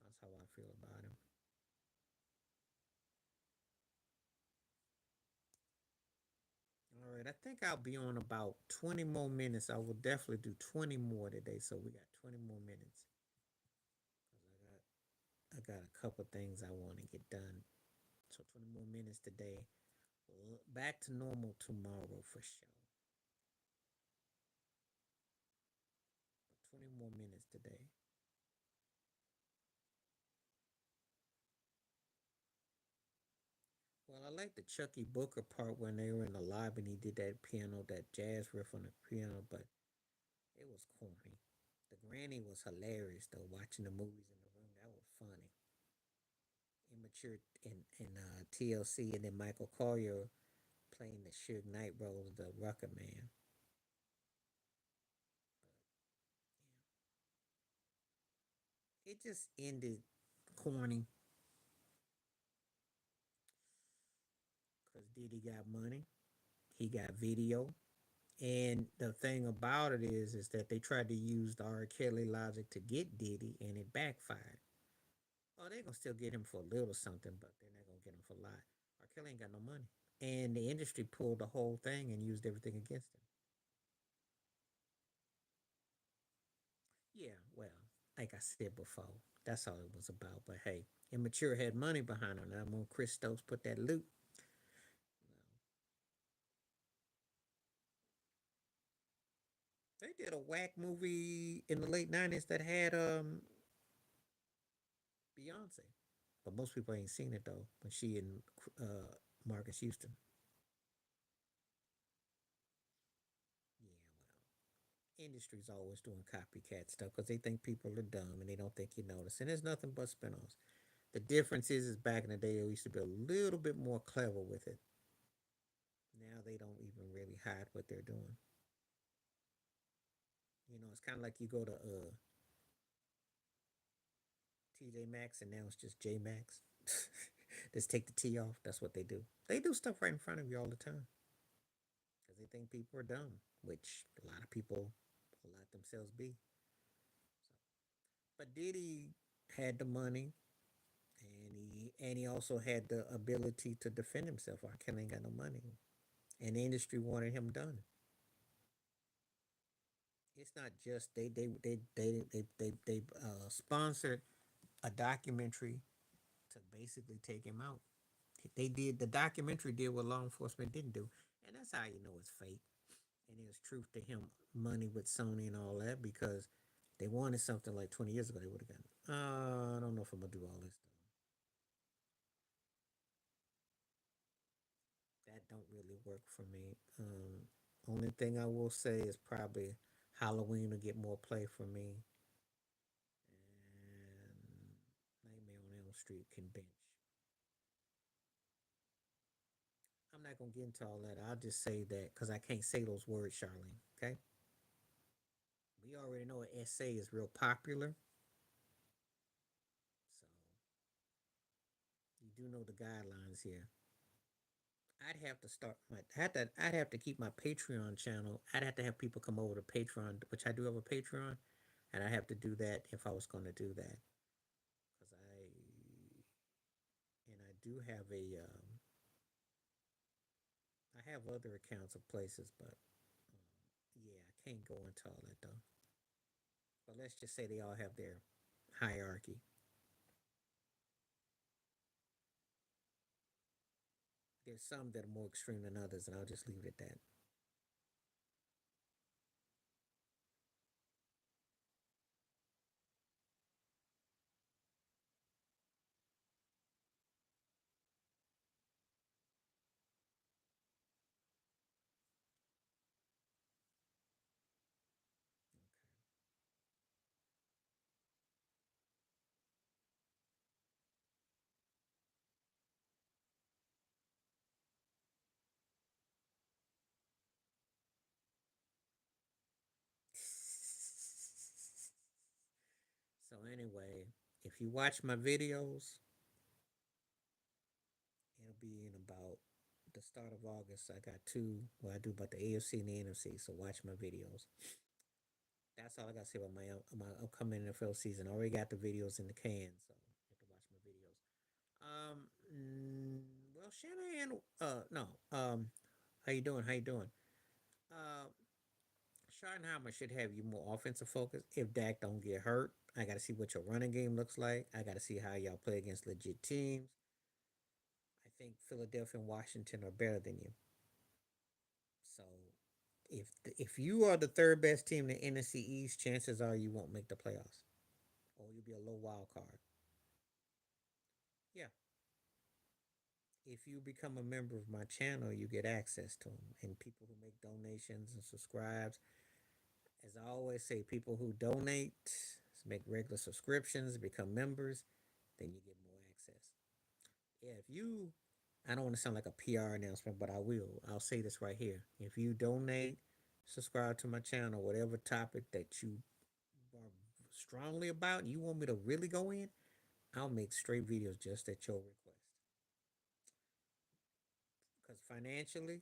that's how I feel about him. All right, I think I'll be on about 20 more minutes. I will definitely do 20 more today. So we got 20 more minutes. 'Cause I got a couple things I want to get done. So 20 more minutes today. Back to normal tomorrow for sure. But 20 more minutes today. Well, I like the Chucky Booker part when they were in the lobby and he did that piano, that jazz riff on the piano, but it was corny. The granny was hilarious though, watching the movies in the room. That was funny. Immature in TLC, and then Michael Collier playing the Suge Knight role of the Rucker Man. It just ended corny because Diddy got money, he got video, and the thing about it is that they tried to use the R. Kelly logic to get Diddy, and it backfired. Oh, they're gonna still get him for a little something, but they're not gonna get him for a lot. R. Kelly ain't got no money, and the industry pulled the whole thing and used everything against him. Yeah, well, like I said before, that's all it was about. But hey, Immature had money behind him. And when Chris Stokes put that loot, they did a whack movie in the late 90s that had Beyonce. But most people ain't seen it though. When she and Marcus Houston. Yeah, well, industry's always doing copycat stuff because they think people are dumb and they don't think you notice. And there's nothing but spinoffs. The difference is back in the day, they used to be a little bit more clever with it. Now they don't even really hide what they're doing. It's kind of like you go to TJ Maxx and now it's just J Maxx. Just take the T off. That's what they do. They do stuff right in front of you all the time because they think people are dumb, which a lot of people will let themselves be. But Diddy had the money, and he also had the ability to defend himself. R. Kelly ain't got no money, and the industry wanted him done. It's not just they sponsored a documentary to basically take him out. They did the documentary did what law enforcement didn't do, and that's how you know it's fake. And there's truth to him, money with Sony and all that because they wanted something like 20 years ago. They would have gotten. I don't know if I'm gonna do all this. That don't really work for me. Only thing I will say is probably Halloween will get more play for me, and Nightmare on Elm Street can bench. I'm not gonna get into all that. I'll just say that because I can't say those words, Charlene. Okay, we already know an essay is real popular, so you do know the guidelines here. I'd have to start my I'd have to keep my Patreon channel. I'd have to have people come over to Patreon, which I do have a Patreon, and I have to do that if I was going to do that because I do have a I have other accounts of places, but yeah, I can't go into all that though. But let's just say they all have their hierarchy. There's some that are more extreme than others, and I'll just leave it at that. anyway, if you watch my videos, it'll be in about the start of August. I got two. Well, I do about the AFC and the NFC. So watch my videos. That's all I got to say about my upcoming NFL season. I already got the videos in the can, so you have to watch my videos. Well, Shanahan. No. How you doing? How you doing? Uh, Schottenheimer should have you more offensive focus. If Dak don't get hurt, I got to see what your running game looks like. I got to see how y'all play against legit teams. I think Philadelphia and Washington are better than you. So if you are the third best team in the NFC East, chances are you won't make the playoffs, or you'll be a low wild card. Yeah. If you become a member of my channel, you get access to them. And people who make donations and subscribes, as I always say, people who donate, make regular subscriptions, become members, then you get more access. Yeah, if you, I don't want to sound like a PR announcement, but I will. I'll say this right here. If you donate, subscribe to my channel, whatever topic that you are strongly about, and you want me to really go in, I'll make straight videos just at your request. Because financially,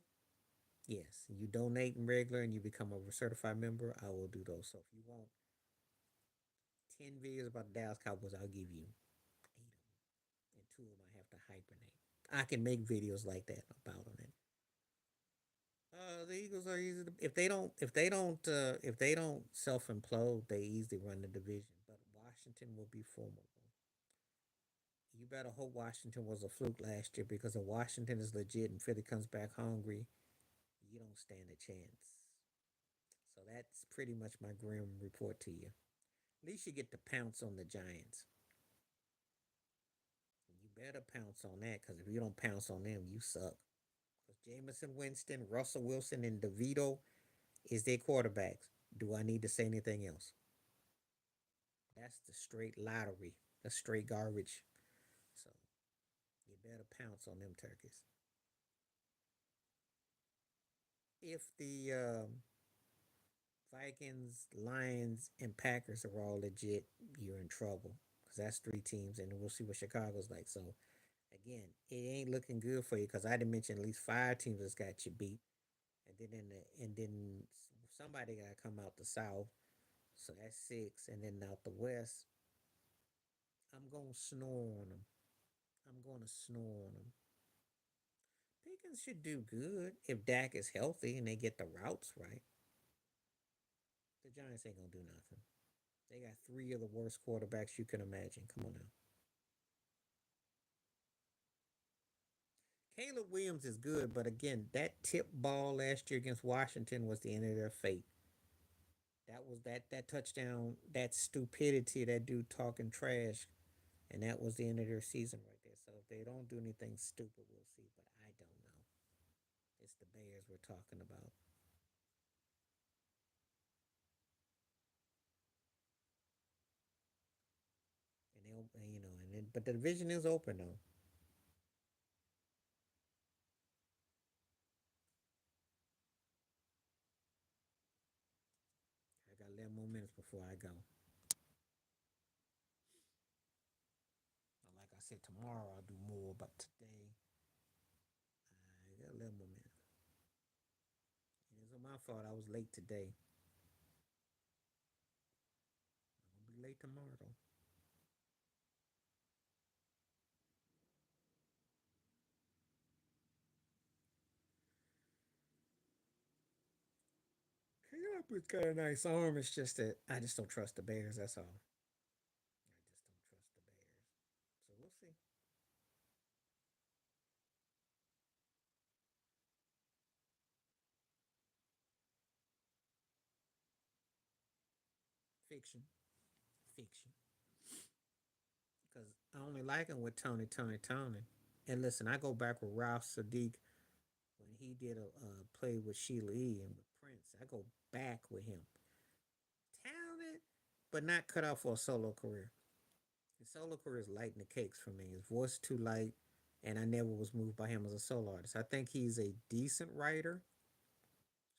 yes, you donate in regular and you become a certified member, I will do those. So if you want 10 videos about the Dallas Cowboys, I'll give you 8 of them. And 2 of them I have to hibernate. I can make videos like that about them. The Eagles are easy to, if they don't self implode, they easily run the division. But Washington will be formidable. You better hope Washington was a fluke last year, because if Washington is legit and Philly comes back hungry, you don't stand a chance. So that's pretty much my grim report to you. At least you get to pounce on the Giants. You better pounce on that, because if you don't pounce on them, you suck. Because Jameson Winston, Russell Wilson, and DeVito is their quarterbacks. Do I need to say anything else? That's the straight lottery. That's straight garbage. So you better pounce on them turkeys. If the Vikings, Lions, and Packers are all legit, you're in trouble, because that's 3 teams, and we'll see what Chicago's like. So again, it ain't looking good for you, because I didn't mention at least 5 teams that's got you beat, and then somebody got to come out the South, so that's 6, and then out the West, I'm gonna snore on them. I'm gonna snore on them. Pickens should do good if Dak is healthy and they get the routes right. The Giants ain't gonna do nothing. They got 3 of the worst quarterbacks you can imagine. Come on now. Caleb Williams is good, but again, that tip ball last year against Washington was the end of their fate. That was that touchdown, that stupidity, that dude talking trash, and that was the end of their season right there. So if they don't do anything stupid, we'll see. But I don't know. It's the Bears we're talking about. And but the division is open though. I got 11 more minutes before I go. Like I said, tomorrow I'll do more, but today I got 11 more minutes. And it's my fault. I was late today. I'll be late tomorrow though. Cashapp got a nice arm. It's just that I just don't trust the Bears. That's all. I just don't trust the Bears. So we'll see. Fiction, fiction. Because I only like him with Tony. And listen, I go back with Ralph Sadiq when he did a play with Sheila E. and with Prince. I go back with him. Talented, but not cut out for a solo career. His solo career is light in the cakes for me. His voice too light, and I never was moved by him as a solo artist. I think he's a decent writer,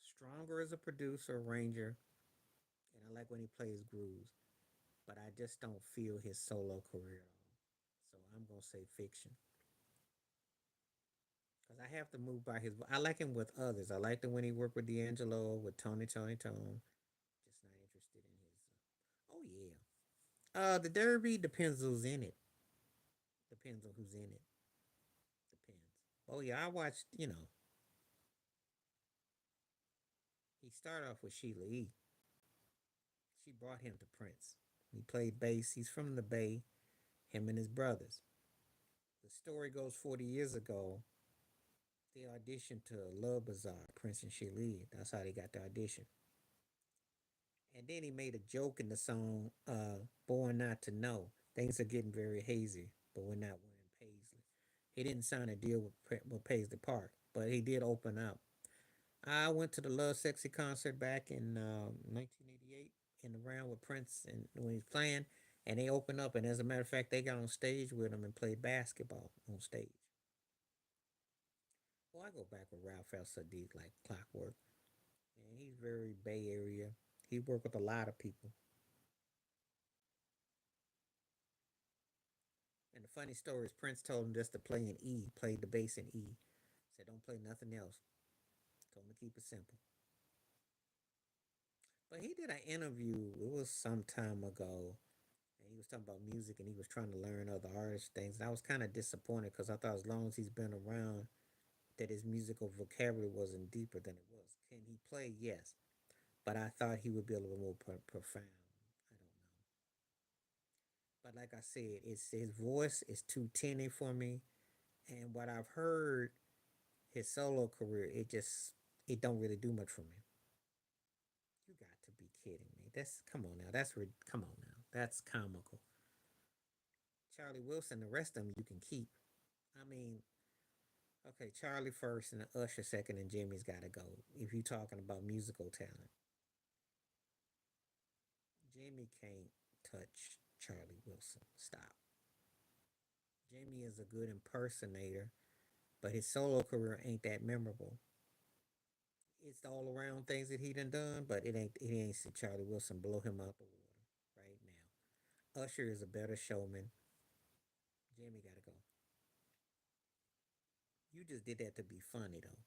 stronger as a producer, arranger, and I like when he plays grooves. but I just don't feel his solo career at all. So I'm gonna say fiction because I have to move by his. I like him with others. I liked him when he worked with D'Angelo, with Tony Tone. Just not interested in his. Oh yeah. The Derby depends who's in it. Depends on who's in it. Depends. Oh yeah, I watched. He started off with Sheila E. She brought him to Prince. He played bass. He's from the Bay. Him and his brothers. The story goes 40 years ago. They auditioned to Love Bazaar, Prince and Sheila E. That's how they got the audition. And then he made a joke in the song Born Not to Know. Things are getting very hazy, but we're not wearing paisley. He didn't sign a deal with Paisley Park, but he did open up. I went to the Love Sexy concert back in 1988 in the round with Prince and when he was playing, and they opened up. And as a matter of fact, they got on stage with him and played basketball on stage. Well, I go back with Ralph L. Sadiq like clockwork, and he's very Bay Area. He worked with a lot of people. And the funny story is Prince told him just to play in E, played the bass in E. Said don't play nothing else. Told him to keep it simple. But he did an interview, it was some time ago, and he was talking about music and he was trying to learn other artists things. And I was kind of disappointed because I thought as long as he's been around, that his musical vocabulary wasn't deeper than it was. Can he play? Yes. But I thought he would be a little more profound. I don't know. But like I said, it's his voice is too tinny for me. And what I've heard, his solo career, it don't really do much for me. You got to be kidding me. That's come on now. Come on now. That's comical. Charlie Wilson, the rest of them you can keep. I mean, okay, Charlie first and Usher second, and Jimmy's got to go. If you're talking about musical talent, Jimmy can't touch Charlie Wilson. Stop. Jimmy is a good impersonator, but his solo career ain't that memorable. It's the all around things that he done, but it ain't see Charlie Wilson blow him out the water right now. Usher is a better showman. Jimmy gotta go. You just did that to be funny though,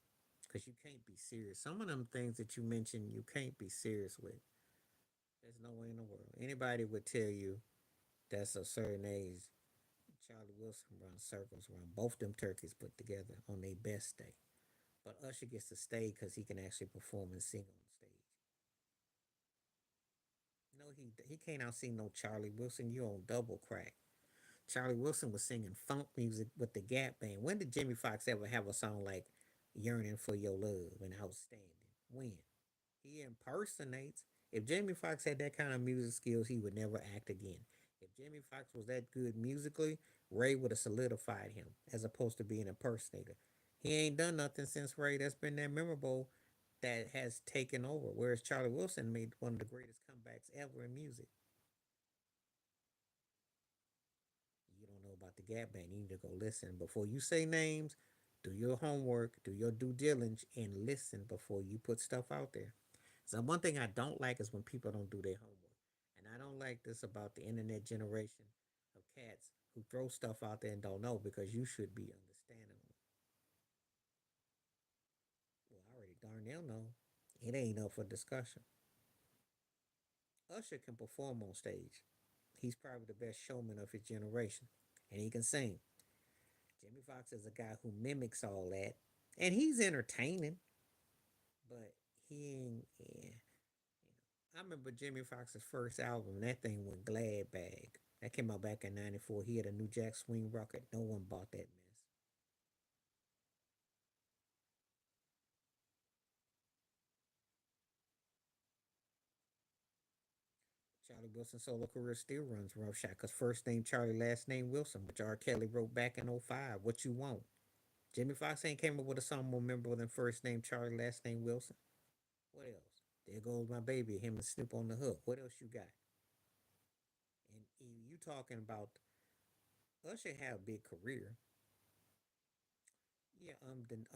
because you can't be serious. Some of them things that you mentioned, you can't be serious with. There's no way in the world. Anybody would tell you that's a certain age. Charlie Wilson runs circles around both them turkeys put together on their best day. But Usher gets to stay because he can actually perform and sing on stage. No, he can't out sing no Charlie Wilson. You on double crack. Charlie Wilson was singing funk music with the Gap Band. When did Jimmy Fox ever have a song like "Yearning for Your Love" and "Outstanding"? When? He impersonates. If Jamie Foxx had that kind of music skills, he would never act again. If Jamie Foxx was that good musically, Ray would have solidified him as opposed to being an impersonator. He ain't done nothing since Ray that's been that memorable that has taken over. Whereas Charlie Wilson made one of the greatest comebacks ever in music. You don't know about the Gap Band. You need to go listen. Before you say names, do your homework, do your due diligence, and listen before you put stuff out there. So one thing I don't like is when people don't do their homework. And I don't like this about the internet generation of cats who throw stuff out there and don't know because you should be understanding them. Well, I already darn near know. It ain't up for discussion. Usher can perform on stage. He's probably the best showman of his generation. And he can sing. Jimmy Fox is a guy who mimics all that. And he's entertaining, but he ain't, yeah. I remember Jimmy Fox's first album. That thing went glad bag. That came out back in '94. He had a New Jack Swing record. No one bought that mess. Charlie Wilson's solo career still runs roughshod because first name Charlie, last name Wilson, which R. Kelly wrote back in '05. What you want? Jimmy Fox ain't came up with a song more memorable than first name Charlie, last name Wilson. What else? There goes my baby, him and Snoop on the hook. What else you got? And you talking about Usher had a big career. Yeah,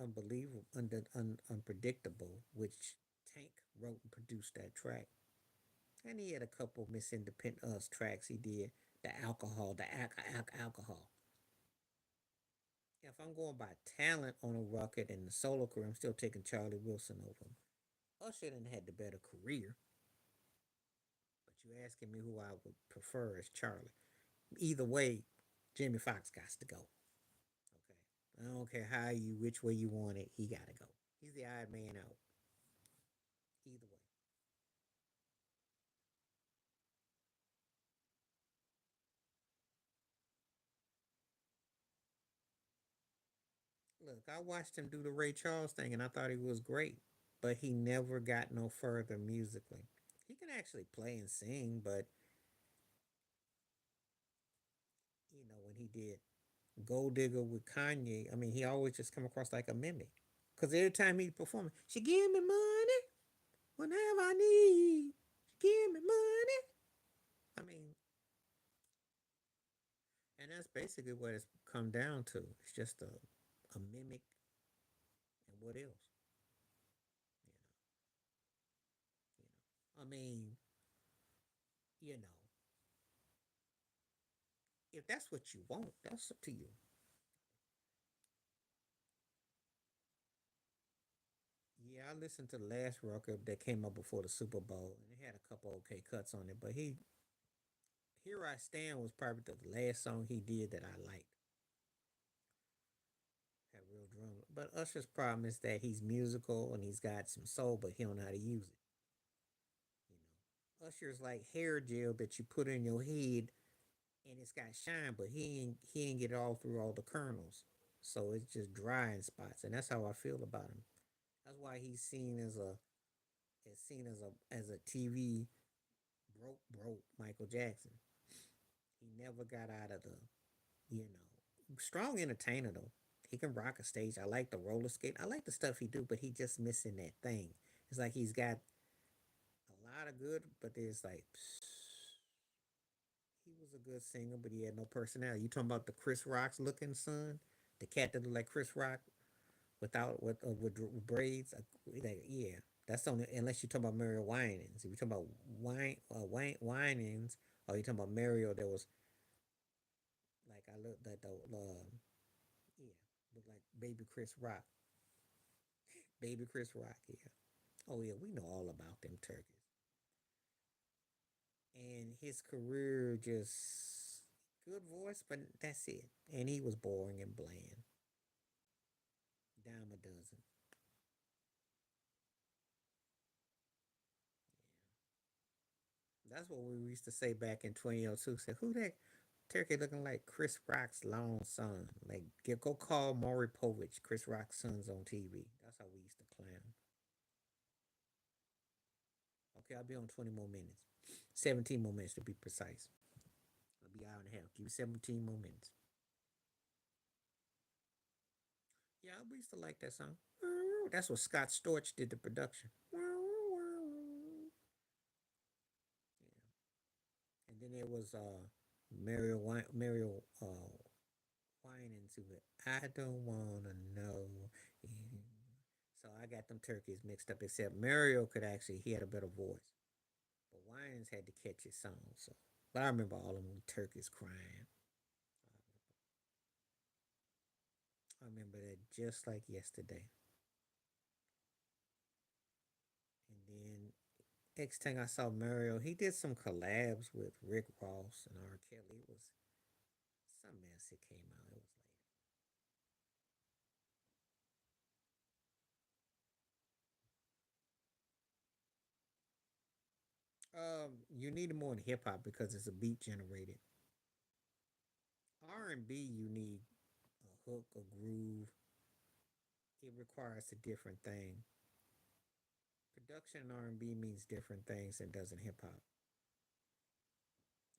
unbelievable, unpredictable, which Tank wrote and produced that track. And he had a couple Miss Independent tracks he did. The alcohol, the alcohol. If I'm going by talent on a record and the solo career, I'm still taking Charlie Wilson over him. Usher didn't had the better career, but you asking me who I would prefer is Charlie. Either way, Jimmy Fox got to go. Okay, I don't care how you, which way you want it, he got to go. He's the odd man out. Either way. Look, I watched him do the Ray Charles thing, and I thought he was great, but he never got no further musically. He can actually play and sing, but when he did Gold Digger with Kanye, I mean, he always just come across like a mimic. Cause every time he performed, she give me money whenever I need. She give me money. I mean, and that's basically what it's come down to. It's just a mimic, and what else? I mean, you know, if that's what you want, that's up to you. Yeah, I listened to the last record that came up before the Super Bowl, and it had a couple okay cuts on it. But Here I Stand was probably the last song he did that I liked. Had real drum. But Usher's problem is that he's musical and he's got some soul, but he don't know how to use it. Usher's like hair gel that you put in your head and it's got shine, but he ain't get it all through all the kernels. So it's just dry in spots, and that's how I feel about him. That's why he's seen as a TV broke Michael Jackson. He never got out of the you know strong entertainer though. He can rock a stage. I like the roller skate. I like the stuff he do, but he just missing that thing. It's like he's got a lot of good, but there's like he was a good singer, but he had no personality. You talking about the Chris Rock's looking son, the cat that looked like Chris Rock without with braids? Like, yeah, that's only unless you talking about Mario Winans. If you talking about Winans, or you talking about Mario that was like I looked at the yeah, looked like baby Chris Rock, baby Chris Rock. Yeah. Oh yeah, we know all about them turkeys. And his career just good voice, but that's it. And he was boring and bland. Dime a dozen. That's what we used to say back in 2002. Said, who that turkey looking like Chris Rock's long son? Like, go call Maury Povich, Chris Rock's son's on TV. That's how we used to clown. Okay, I'll be on 20 more minutes. 17 more minutes to be precise. I'll be out and a half. Give me 17 more minutes. Yeah, we used to like that song. That's what Scott Storch did the production. Yeah. And then there was Mario whining into it. I don't wanna know. So I got them turkeys mixed up. Except Mario could actually he had a better voice, but Winans had to catch his song. So, but I remember all of them turkeys crying. I remember that just like yesterday. And then next thing I saw Mario, he did some collabs with Rick Ross and R. Kelly. It was something else that came out. It was you need it more in hip hop because it's a beat generated. R&B, you need a hook, a groove. It requires a different thing. Production in R&B means different things than does in hip hop.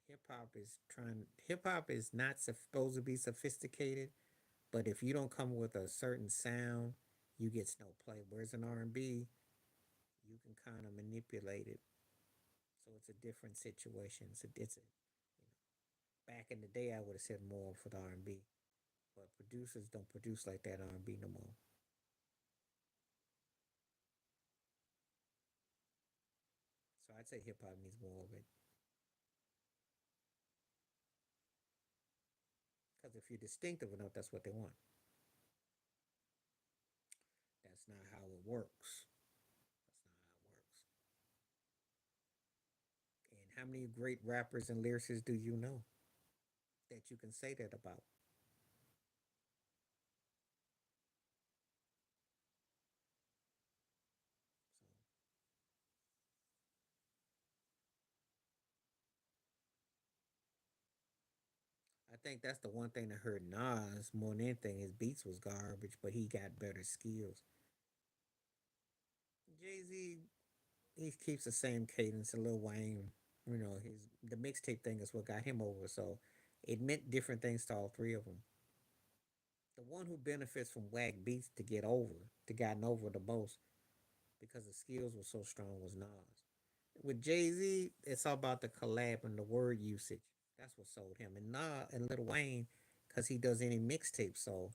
Hip hop is not supposed to be sophisticated, but if you don't come with a certain sound, you get no play. Whereas in R&B, you can kind of manipulate it. So it's a different situation. Back in the day, I would have said more for the R&B, but producers don't produce like that R&B no more. So I'd say hip hop needs more of it. Because if you're distinctive enough, that's what they want. That's not how it works. That's not how it works. And how many great rappers and lyricists do you know that you can say that about? So I think that's the one thing that hurt Nas more than anything. His beats was garbage, but he got better skills. Jay Z, he keeps the same cadence. Lil Wayne, his the mixtape thing is what got him over. So it meant different things to all three of them. The one who benefits from whack beats to gotten over the most because the skills were so strong was Nas. With Jay Z, it's all about the collab and the word usage. That's what sold him. And Nas and Lil Wayne, because he does any mixtape, so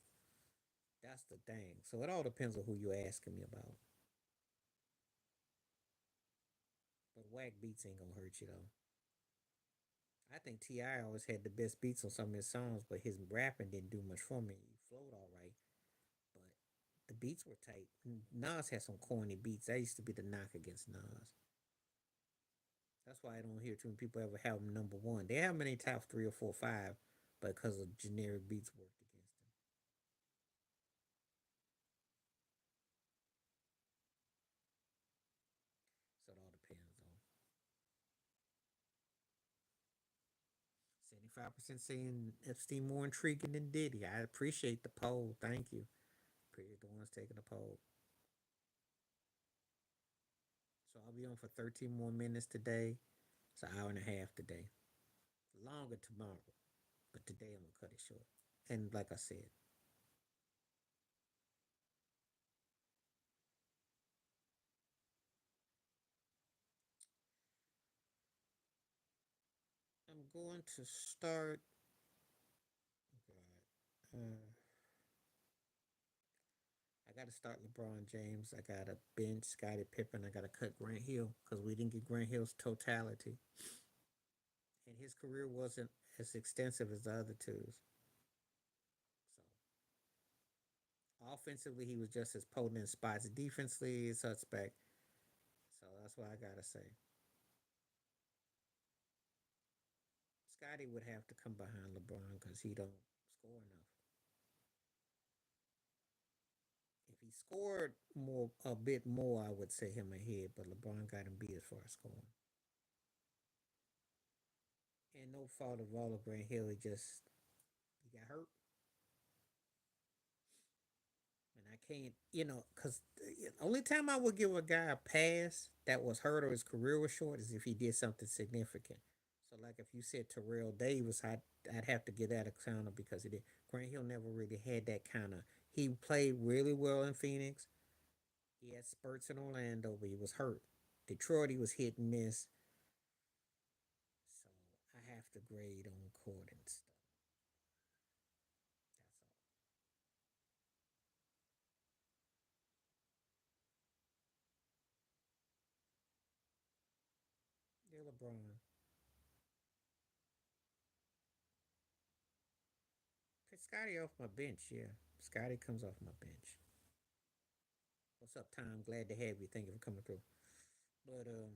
that's the thing. So it all depends on who you're asking me about. But whack beats ain't gonna hurt you though. I think T.I. always had the best beats on some of his songs, but his rapping didn't do much for me. He flowed all right, but the beats were tight. Nas had some corny beats. That used to be the knock against Nas. That's why I don't hear too many people ever have him number one. They have him in top three or four, or five, but because of generic beats worked against him. So it all depends on. 75% saying Epstein more intriguing than Diddy. I appreciate the poll. Thank you. Appreciate the ones taking the poll. So I'll be on for 13 more minutes today. It's an hour and a half today. Longer tomorrow, but today I'm gonna cut it short. And like I said, I'm going to start. God, I got to start LeBron James. I got to bench Scottie Pippen. I got to cut Grant Hill because we didn't get Grant Hill's totality, and his career wasn't as extensive as the other twos. So offensively, he was just as potent in spots. Defensively, suspect. So that's what I gotta say. Scotty would have to come behind LeBron because he don't score enough. If he scored more, a bit more, I would say him ahead. But LeBron got him beat as far as scoring. And no fault of all of Grant Hill. He got hurt, and I can't, because the only time I would give a guy a pass that was hurt or his career was short is if he did something significant. So, like if you said Terrell Davis, I'd have to give that a counter because he did. Grant Hill never really had that kind of. He played really well in Phoenix. He had spurts in Orlando, but he was hurt. Detroit, he was hit and miss. So I have to grade on court and stuff. That's all. Yeah, LeBron. Put Scotty off my bench, yeah. Scotty comes off my bench. What's up, Tom? Glad to have you. Thank you for coming through. But you know,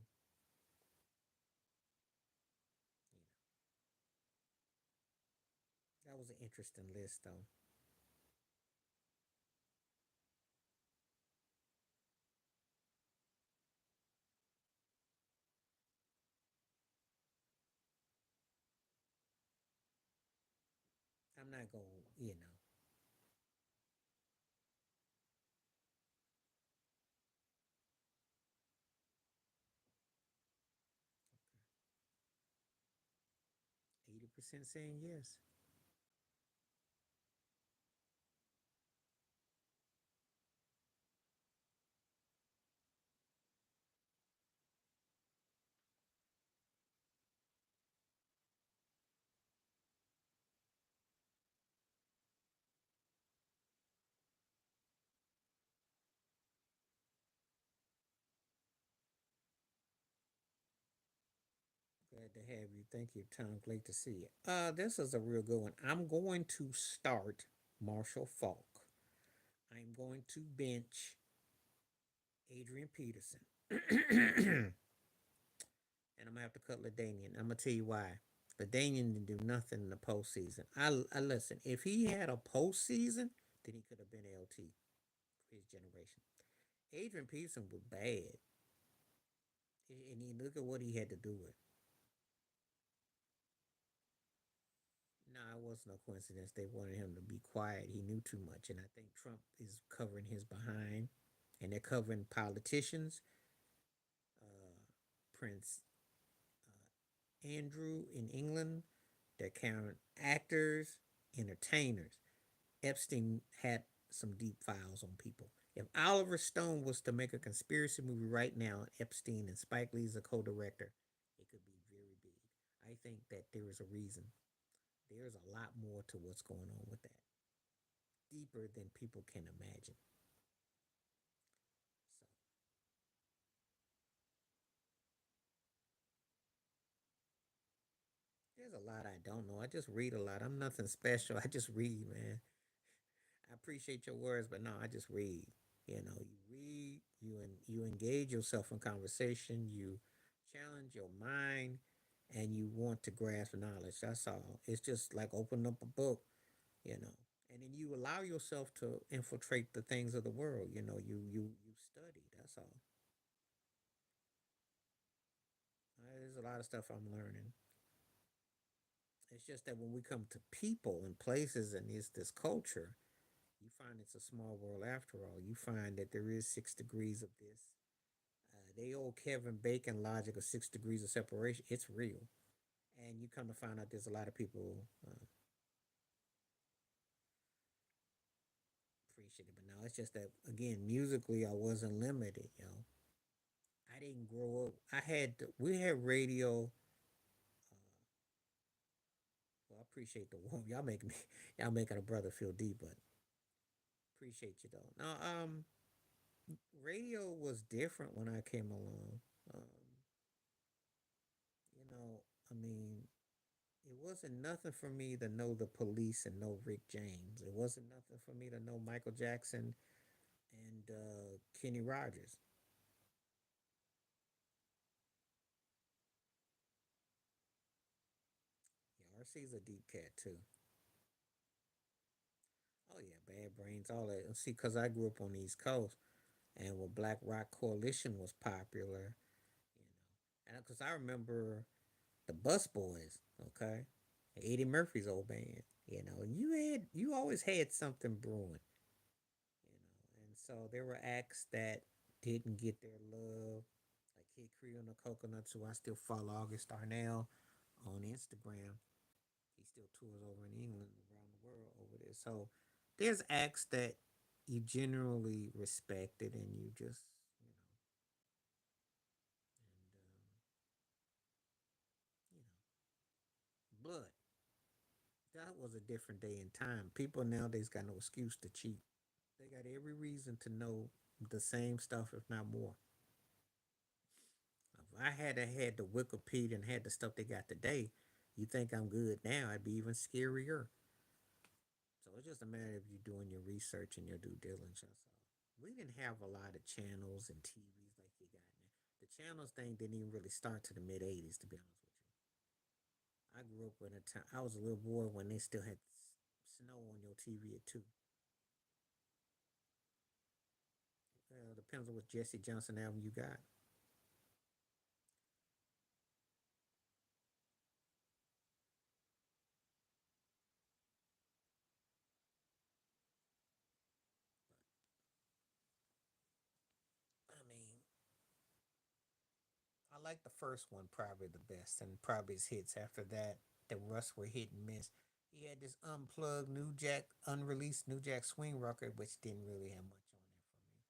that was an interesting list though. I'm not gonna. 80% saying yes. Glad to have you. Thank you, Tom. Great to see you. This is a real good one. I'm going to start Marshall Falk. I'm going to bench Adrian Peterson. And I'm gonna have to cut Ladanian. I'm gonna tell you why. Ladanian didn't do nothing in the postseason. I listen. If he had a postseason, then he could have been LT for his generation. Adrian Peterson was bad, and you look at what he had to do with. No, it was no coincidence. They wanted him to be quiet. He knew too much, and I think Trump is covering his behind, and they're covering politicians, uh, Prince Andrew in England. They're counting actors, entertainers. Epstein had some deep files on people. If Oliver Stone was to make a conspiracy movie right now, Epstein and Spike Lee's a co-director, it could be very big. I think that there is a reason. There's a lot more to what's going on with that, deeper than people can imagine. So there's a lot I don't know. I just read a lot. I'm nothing special. I just read, man. I appreciate your words, but no, I just read. You read, you engage yourself in conversation, you challenge your mind, and you want to grasp knowledge. That's all. It's just like opening up a book, you know, and then you allow yourself to infiltrate the things of the world. You study. That's all. There's a lot of stuff I'm learning. It's just that when we come to people and places and it's this culture, you find it's a small world after all. You find that there is 6 degrees of this. They old Kevin Bacon logic of 6 degrees of separation. It's real, and you come to find out there's a lot of people appreciate it. But no, it's just that again, musically, I wasn't limited. I didn't grow up. We had radio. Well, I appreciate the warm. Y'all making a brother feel deep, but appreciate you though. No, radio was different when I came along. Um, you know, I mean, it wasn't nothing for me to know the Police and know Rick James. It wasn't nothing for me to know Michael Jackson and Kenny Rogers. Yeah, RC's a deep cat too. Oh yeah, Bad Brains, all that. And see, cause I grew up on the East Coast, and when Black Rock Coalition was popular, and cause I remember the Bus Boys, okay, Eddie Murphy's old band, and you always had something brewing, and so there were acts that didn't get their love, like Kid Creole and the Coconuts, who I still follow, August Darnell on Instagram. He still tours over in England, around the world over there. So there's acts that you generally respected, and you just, and blood. That was a different day in time. People nowadays got no excuse to cheat. They got every reason to know the same stuff, if not more. If I had the Wikipedia and had the stuff they got today, you think I'm good now? I'd be even scarier. So it's just a matter of you doing your research and your due diligence. That's all. We didn't have a lot of channels and TVs like you got now. The channels thing didn't even really start to the mid '80s, to be honest with you. I grew up when a time I was a little boy when they still had snow on your TV at 2. Depends on what Jesse Johnson album you got. I mean, I like the first one probably the best, and probably his hits after that. The rest were hit and miss. He had this unplugged New Jack, unreleased New Jack Swing record, which didn't really have much on there for me.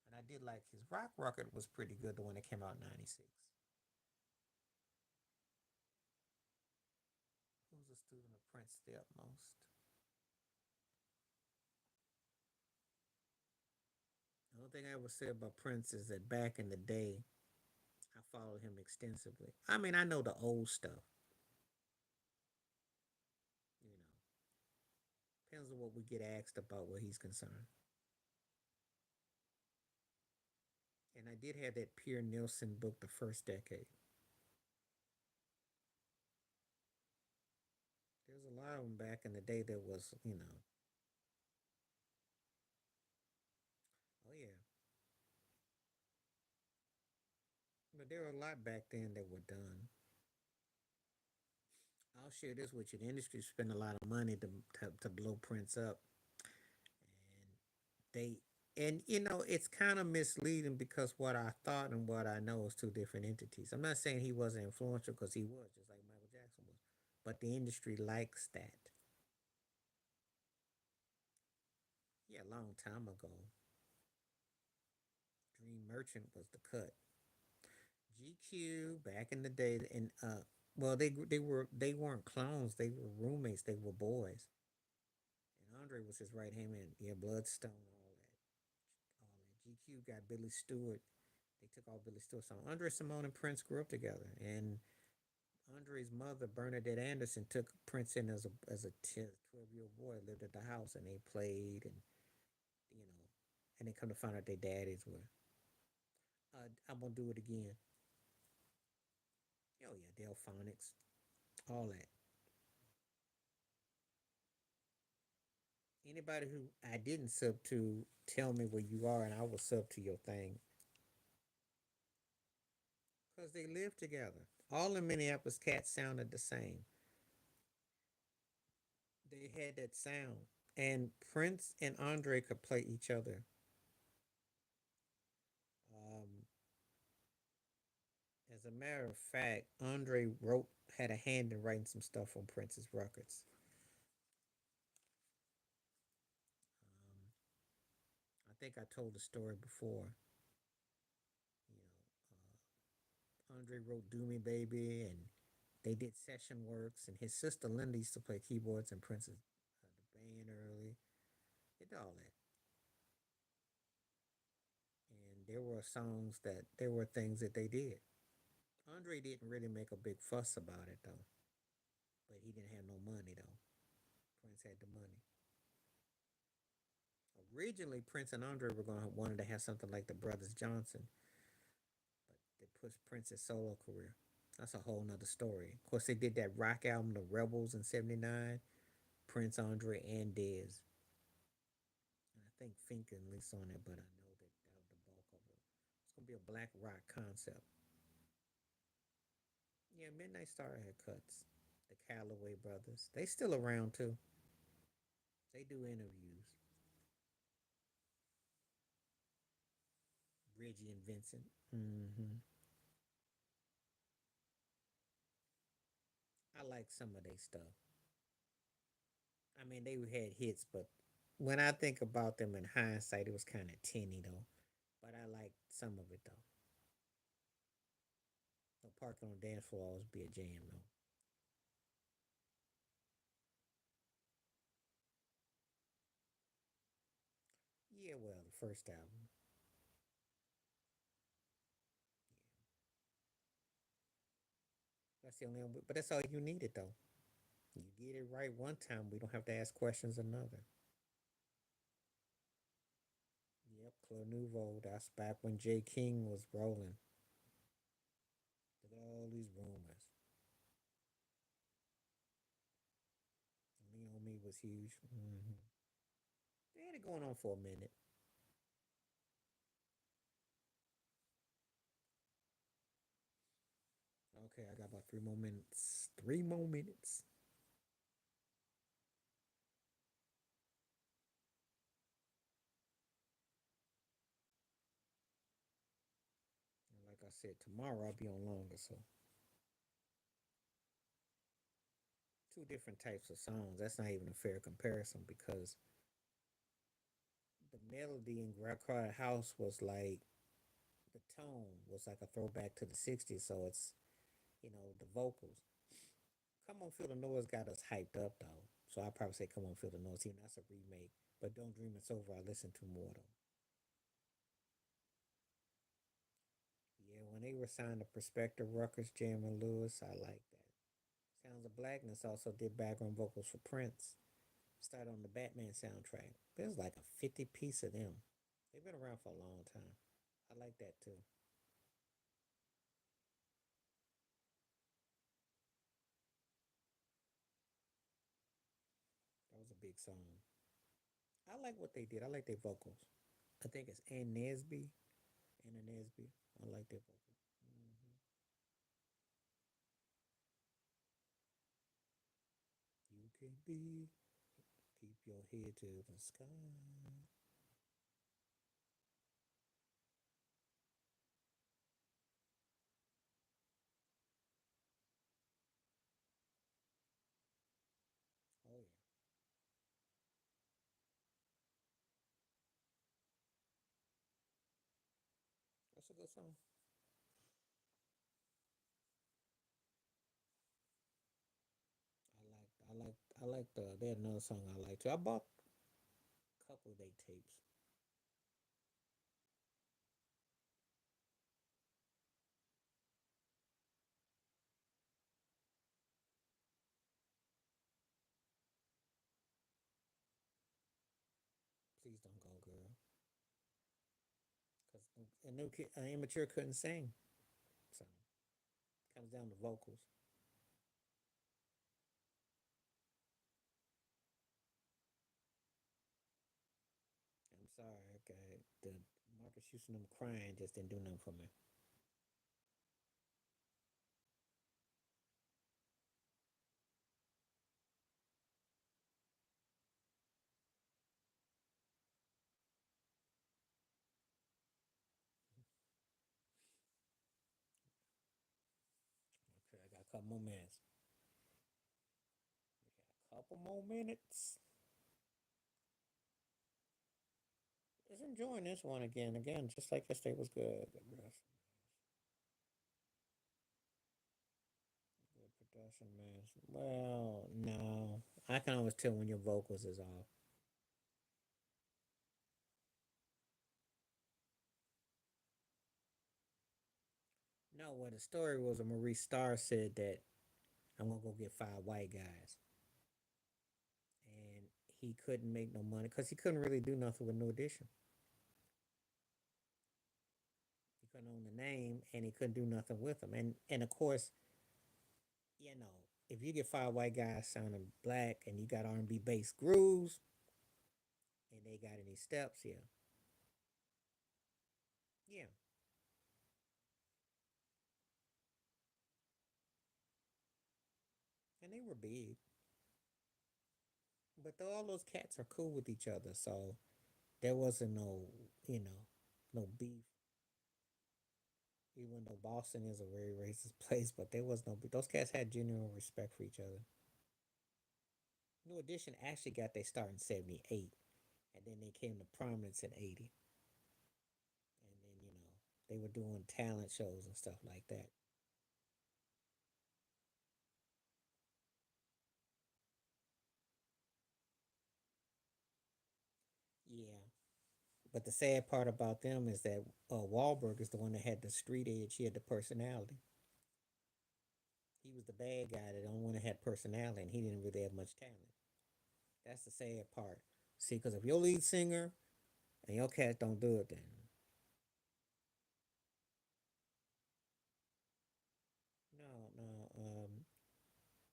And I did like his rock record was pretty good, the one that came out in '96. Who's a student of Prince the utmost? The only thing I would say about Prince is that back in the day, I followed him extensively. I mean, I know the old stuff, you know. Depends on what we get asked about where he's concerned. And I did have that Pierre Nielsen book, The First Decade. There's a lot of them back in the day that was, oh yeah. But there were a lot back then that were done. I'll share this with you. The industry spent a lot of money to blow Prince up, and they it's kind of misleading because what I thought and what I know is two different entities. I'm not saying he wasn't influential because he was, just like Michael Jackson was, but the industry likes that. Yeah, a long time ago, Dream Merchant was the cut. GQ back in the day, and well, they weren't clones. They were roommates. They were boys. And Andre was his right hand man. Yeah, Bloodstone, all that. GQ got Billy Stewart. They took all Billy Stewart songs. Andre Simone and Prince grew up together, and Andre's mother, Bernadette Anderson, took Prince in as a 12-year-old boy, lived at the house, and they played, and you know, and they come to find out their daddies were. I'm gonna do it again. Oh yeah, Delphonics, all that. Anybody who I didn't sub to, tell me where you are, and I will sub to your thing. Because they live together. All the Minneapolis cats sounded the same. They had that sound. And Prince and Andre could play each other. Um, as a matter of fact, Andre had a hand in writing some stuff on Prince's records. Um, I think I told the story before. You Andre wrote "Do Me Baby," and they did session works. And his sister Linda used to play keyboards in Prince's the band early. They did all that. And there were things that they did. Andre didn't really make a big fuss about it though, but he didn't have no money though. Prince had the money. Originally, Prince and Andre were going to wanted to have something like the Brothers Johnson, but they pushed Prince's solo career. That's a whole nother story. Of course, they did that rock album, The Rebels, in '79. Prince, Andre, and Dez. And I think Fink and Lisa on it, but I know that that was the bulk of it. It's gonna be a black rock concept. Yeah, Midnight Star had cuts. The Calloway brothers. They still around too. They do interviews. Reggie and Vincent. Mm-hmm. I like some of their stuff. I mean, they had hits, but when I think about them in hindsight, it was kind of tinny though. But I like some of it though. No Parking on Dance Floor always be a jam though. Yeah, well, the first album. Yeah, that's the only. But that's all you needed though. You get it right one time, we don't have to ask questions another. Yep, Club Nouveau. That's back when J. King was rolling. Look at all these rumors. Lean on Me was huge. Mm-hmm. They had it going on for a minute. Okay, I got about 3 more minutes. 3 more minutes. And like I said, tomorrow I'll be on longer, so two different types of songs. That's not even a fair comparison because the melody in Crowded House was like the tone was like a throwback to the '60s. So it's the vocals. Come on, Feel the Noise got us hyped up though. So I probably say Come on, Feel the Noise. Even that's a remake. But Don't Dream It's Over. I listen to more though. Yeah, when they were signed to Perspective Ruckus, Jeremy Lewis. I like that. Sounds of Blackness also did background vocals for Prince. Started on the Batman soundtrack. There's like a 50 piece of them. They've been around for a long time. I like that too. That was a big song. I like what they did. I like their vocals. I think it's Ann Nesby. Anna Nesby. I like their vocals. Hmm. You can be. Keep your head to the sky. Oh yeah, that's a good song. I like the. There's another song I like too. I bought a couple of their tapes. Please don't go, girl. Because a new kid, an immature couldn't sing. So comes down to vocals. I'm sorry, okay. The Marcus Houston them crying just didn't do nothing for me. Okay, I got a couple more minutes. We got a couple more minutes. Just enjoying this one again. Again, just like yesterday was good. Good production, man. Well, no. I can always tell when your vocals is off. No, what the story was, Maurice Starr said that I'm gonna go get 5 white guys, and he couldn't make no money because he couldn't really do nothing with no audition. He couldn't own the name, and he couldn't do nothing with them. And of course, you know, if you get 5 white guys sounding black and you got R&B bass grooves and they got any steps, yeah, yeah, and they were big, but all those cats are cool with each other, so there wasn't no, you know, no beef. Even though Boston is a very racist place, but there was no beef. Those cats had genuine respect for each other. New Edition actually got their start in '78, and then they came to prominence in '80, and then they were doing talent shows and stuff like that. Yeah, but the sad part about them is that Wahlberg is the one that had the street edge. He had the personality. He was the bad guy, the only one that had personality, and he didn't really have much talent. That's the sad part. See, because if your lead singer and your cat don't do it, then no, no.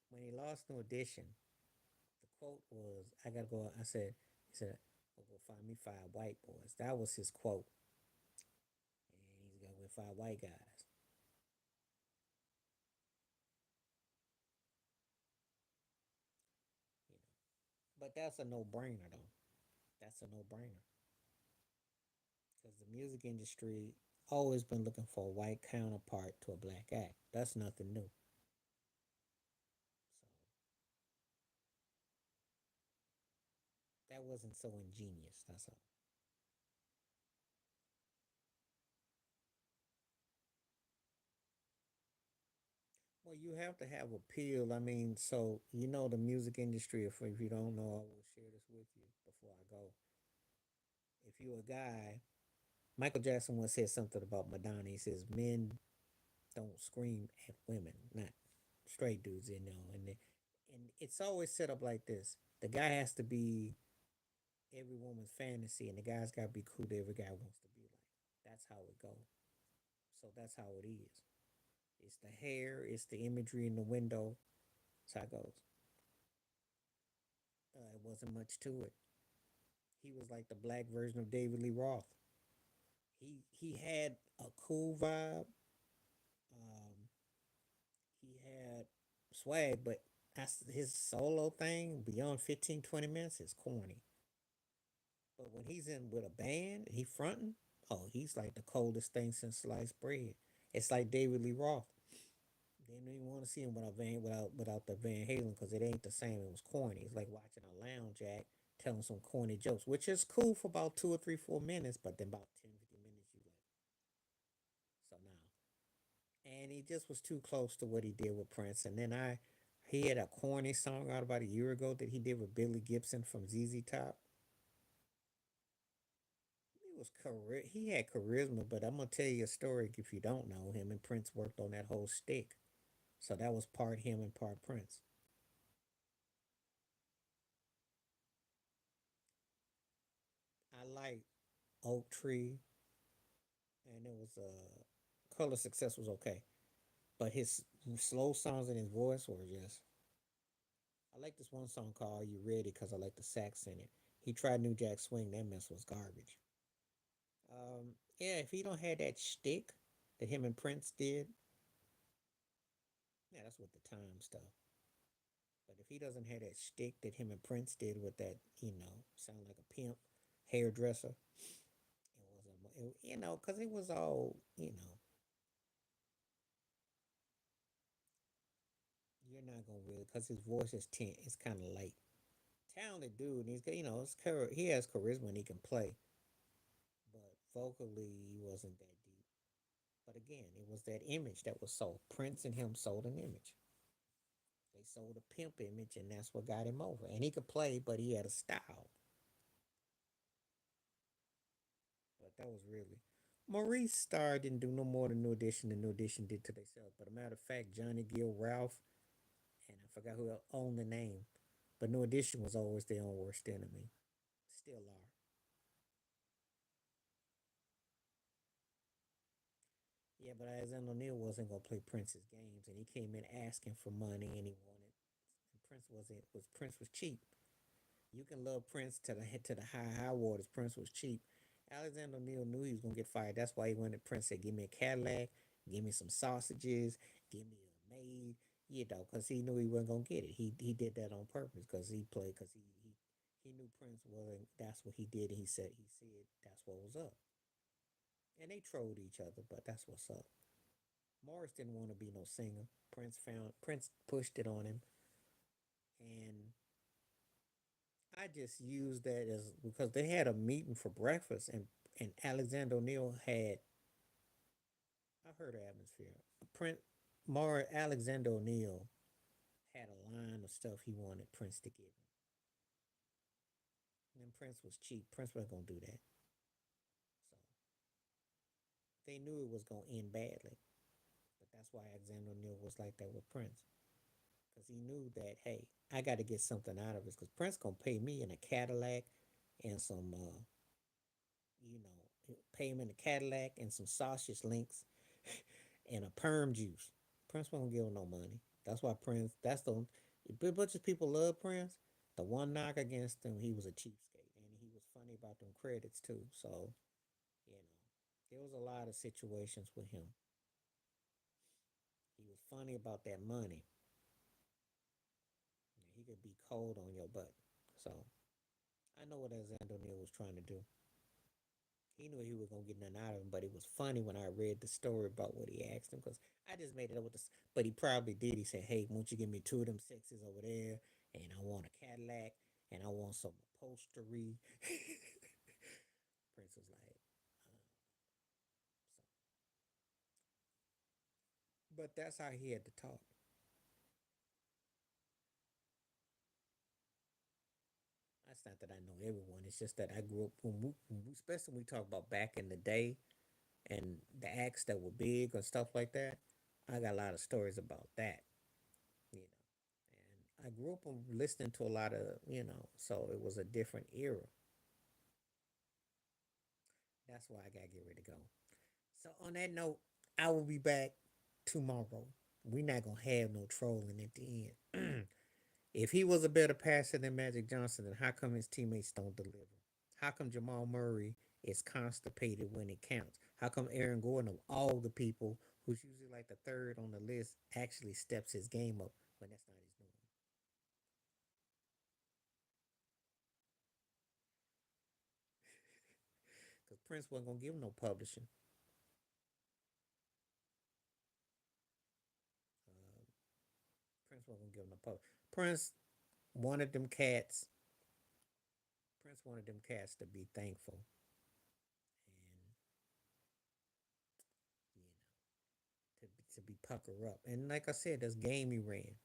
When he lost no audition, the quote was, "I gotta go." I said, "He said, I'll go find me 5 white boys." That was his quote, and he's going with 5 white guys. You know, but that's a no brainer though. That's a no brainer because the music industry always been looking for a white counterpart to a black act. That's nothing new. So that wasn't so ingenious. That's all. Well, you have to have appeal. I mean, so the music industry. If you don't know, I will share this with you before I go. If you're a guy, Michael Jackson once said something about Madonna. He says men don't scream at women, not straight dudes, and it's always set up like this. The guy has to be every woman's fantasy, and the guy's got to be cool that every guy wants to be like. That's how it goes. So that's how it is. It's the hair, it's the imagery in the window. That's how it goes. It wasn't much to it. He was like the black version of David Lee Roth. He had a cool vibe. Um, he had swag, but that's his solo thing beyond 15, 20 minutes is corny. But when he's in with a band, he fronting. Oh, he's like the coldest thing since sliced bread. It's like David Lee Roth. They didn't even want to see him without the Van Halen because it ain't the same. It was corny. It's like watching a lounge act telling some corny jokes, which is cool for about 2 or 3, 4 minutes, but then about 10, 50 minutes you like, so now. And he just was too close to what he did with Prince. And then he had a corny song out about a year ago that he did with Billy Gibson from ZZ Top. He had charisma, but I'm gonna tell you a story if you don't know. Him and Prince worked on that whole stick, so that was part him and part Prince. I like Oak Tree, and it was Color Success was okay, but his slow songs and his voice were just. I like this one song called "Are You Ready" because I like the sax in it. He tried New Jack Swing, that mess was garbage. Yeah, if he don't have that shtick that him and Prince did, yeah, that's what the time stuff. But if he doesn't have that shtick that him and Prince did with that, sound like a pimp, hairdresser, it wasn't, because it was all, you're not gonna really, because his voice is tint, it's kind of light. Talented dude, and he's got, he has charisma and he can play, but vocally he wasn't that deep. But again, it was that image that was sold. Prince and him sold an image. They sold a pimp image, and that's what got him over. And he could play, but he had a style. But that was really Maurice Starr didn't do no more than New Edition than New Edition did to themselves. But a matter of fact, Johnny Gill, Ralph, and I forgot who else owned the name. But New Edition was always their own worst enemy. Still are. Yeah, but Alexander O'Neal wasn't gonna play Prince's games, and he came in asking for money, and he wanted. And Prince was cheap. You can love Prince to the high waters. Prince was cheap. Alexander O'Neal knew he was gonna get fired. That's why he went to Prince said, "Give me a Cadillac, give me some sausages, give me a maid." Because he knew he wasn't gonna get it. He did that on purpose because he played because he knew Prince wasn't. That's what he did. And he said that's what was up. And they trolled each other, but that's what's up. Morris didn't want to be no singer. Prince pushed it on him, and I just used that as because they had a meeting for breakfast, and Alexander O'Neal had. I heard the atmosphere. Prince Mara Alexander O'Neal had a line of stuff he wanted Prince to give him, and Prince was cheap. Prince wasn't gonna do that, so they knew it was gonna end badly. But that's why Alexander O'Neal was like that with Prince, because he knew that hey, I got to get something out of this, because Prince gonna pay me in a Cadillac and some pay him in a Cadillac and some sausage links and a perm juice. Prince won't give him no money. That's why Prince. That's the a bunch of people love Prince. The one knock against him, he was a cheapskate, and he was funny about them credits too. So you know, there was a lot of situations with him. He was funny about that money. He could be cold on your butt. So I know what Alexander O'Neal was trying to do. He knew he was gonna get nothing out of him, but it was funny when I read the story about what he asked him because I just made it up with this. But he probably did. He said, "Hey, won't you give me two of them sexes over there? And I want a Cadillac, and I want some upholstery." Prince was like, so. But that's how he had to talk. That's not that I know everyone. It's just that I grew up especially when we talk about back in the day and the acts that were big or stuff like that. I got a lot of stories about that, you know. And I grew up listening to a lot of, so it was a different era. That's why I gotta get ready to go. So on that note, I will be back tomorrow. We're not gonna have no trolling at the end. If he was a better passer than Magic Johnson, then how come his teammates don't deliver? How come Jamal Murray is constipated when it counts? How come Aaron Gordon, of all the people, who's usually like the third on the list, actually steps his game up when that's not his norm? Because Prince wasn't gonna give him no publishing. Uh, Prince wasn't gonna give him no publishing. Prince wanted them cats. Prince wanted them cats to be thankful, and you know, to be pucker up. And like I said, this game he ran.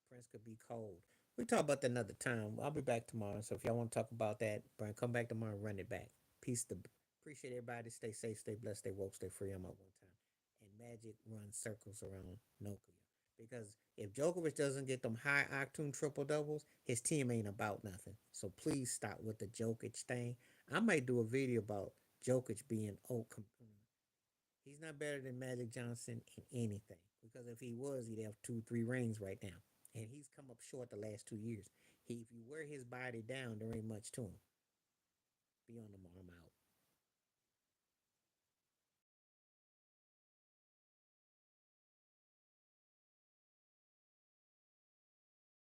Prince could be cold. We talk about that another time. I'll be back tomorrow. So if y'all want to talk about that, Brian, come back tomorrow and run it back. Peace to appreciate everybody. Stay safe, stay blessed, stay woke, stay free. I'm out one time. And Magic runs circles around Nokia. Because if Djokovic doesn't get them high octane triple doubles, his team ain't about nothing. So please stop with the Jokic thing. I might do a video about Jokic being he's not better than Magic Johnson in anything. Because if he was, he'd have two, three rings right now. And he's come up short the last 2 years. If you wear his body down, there ain't much to him.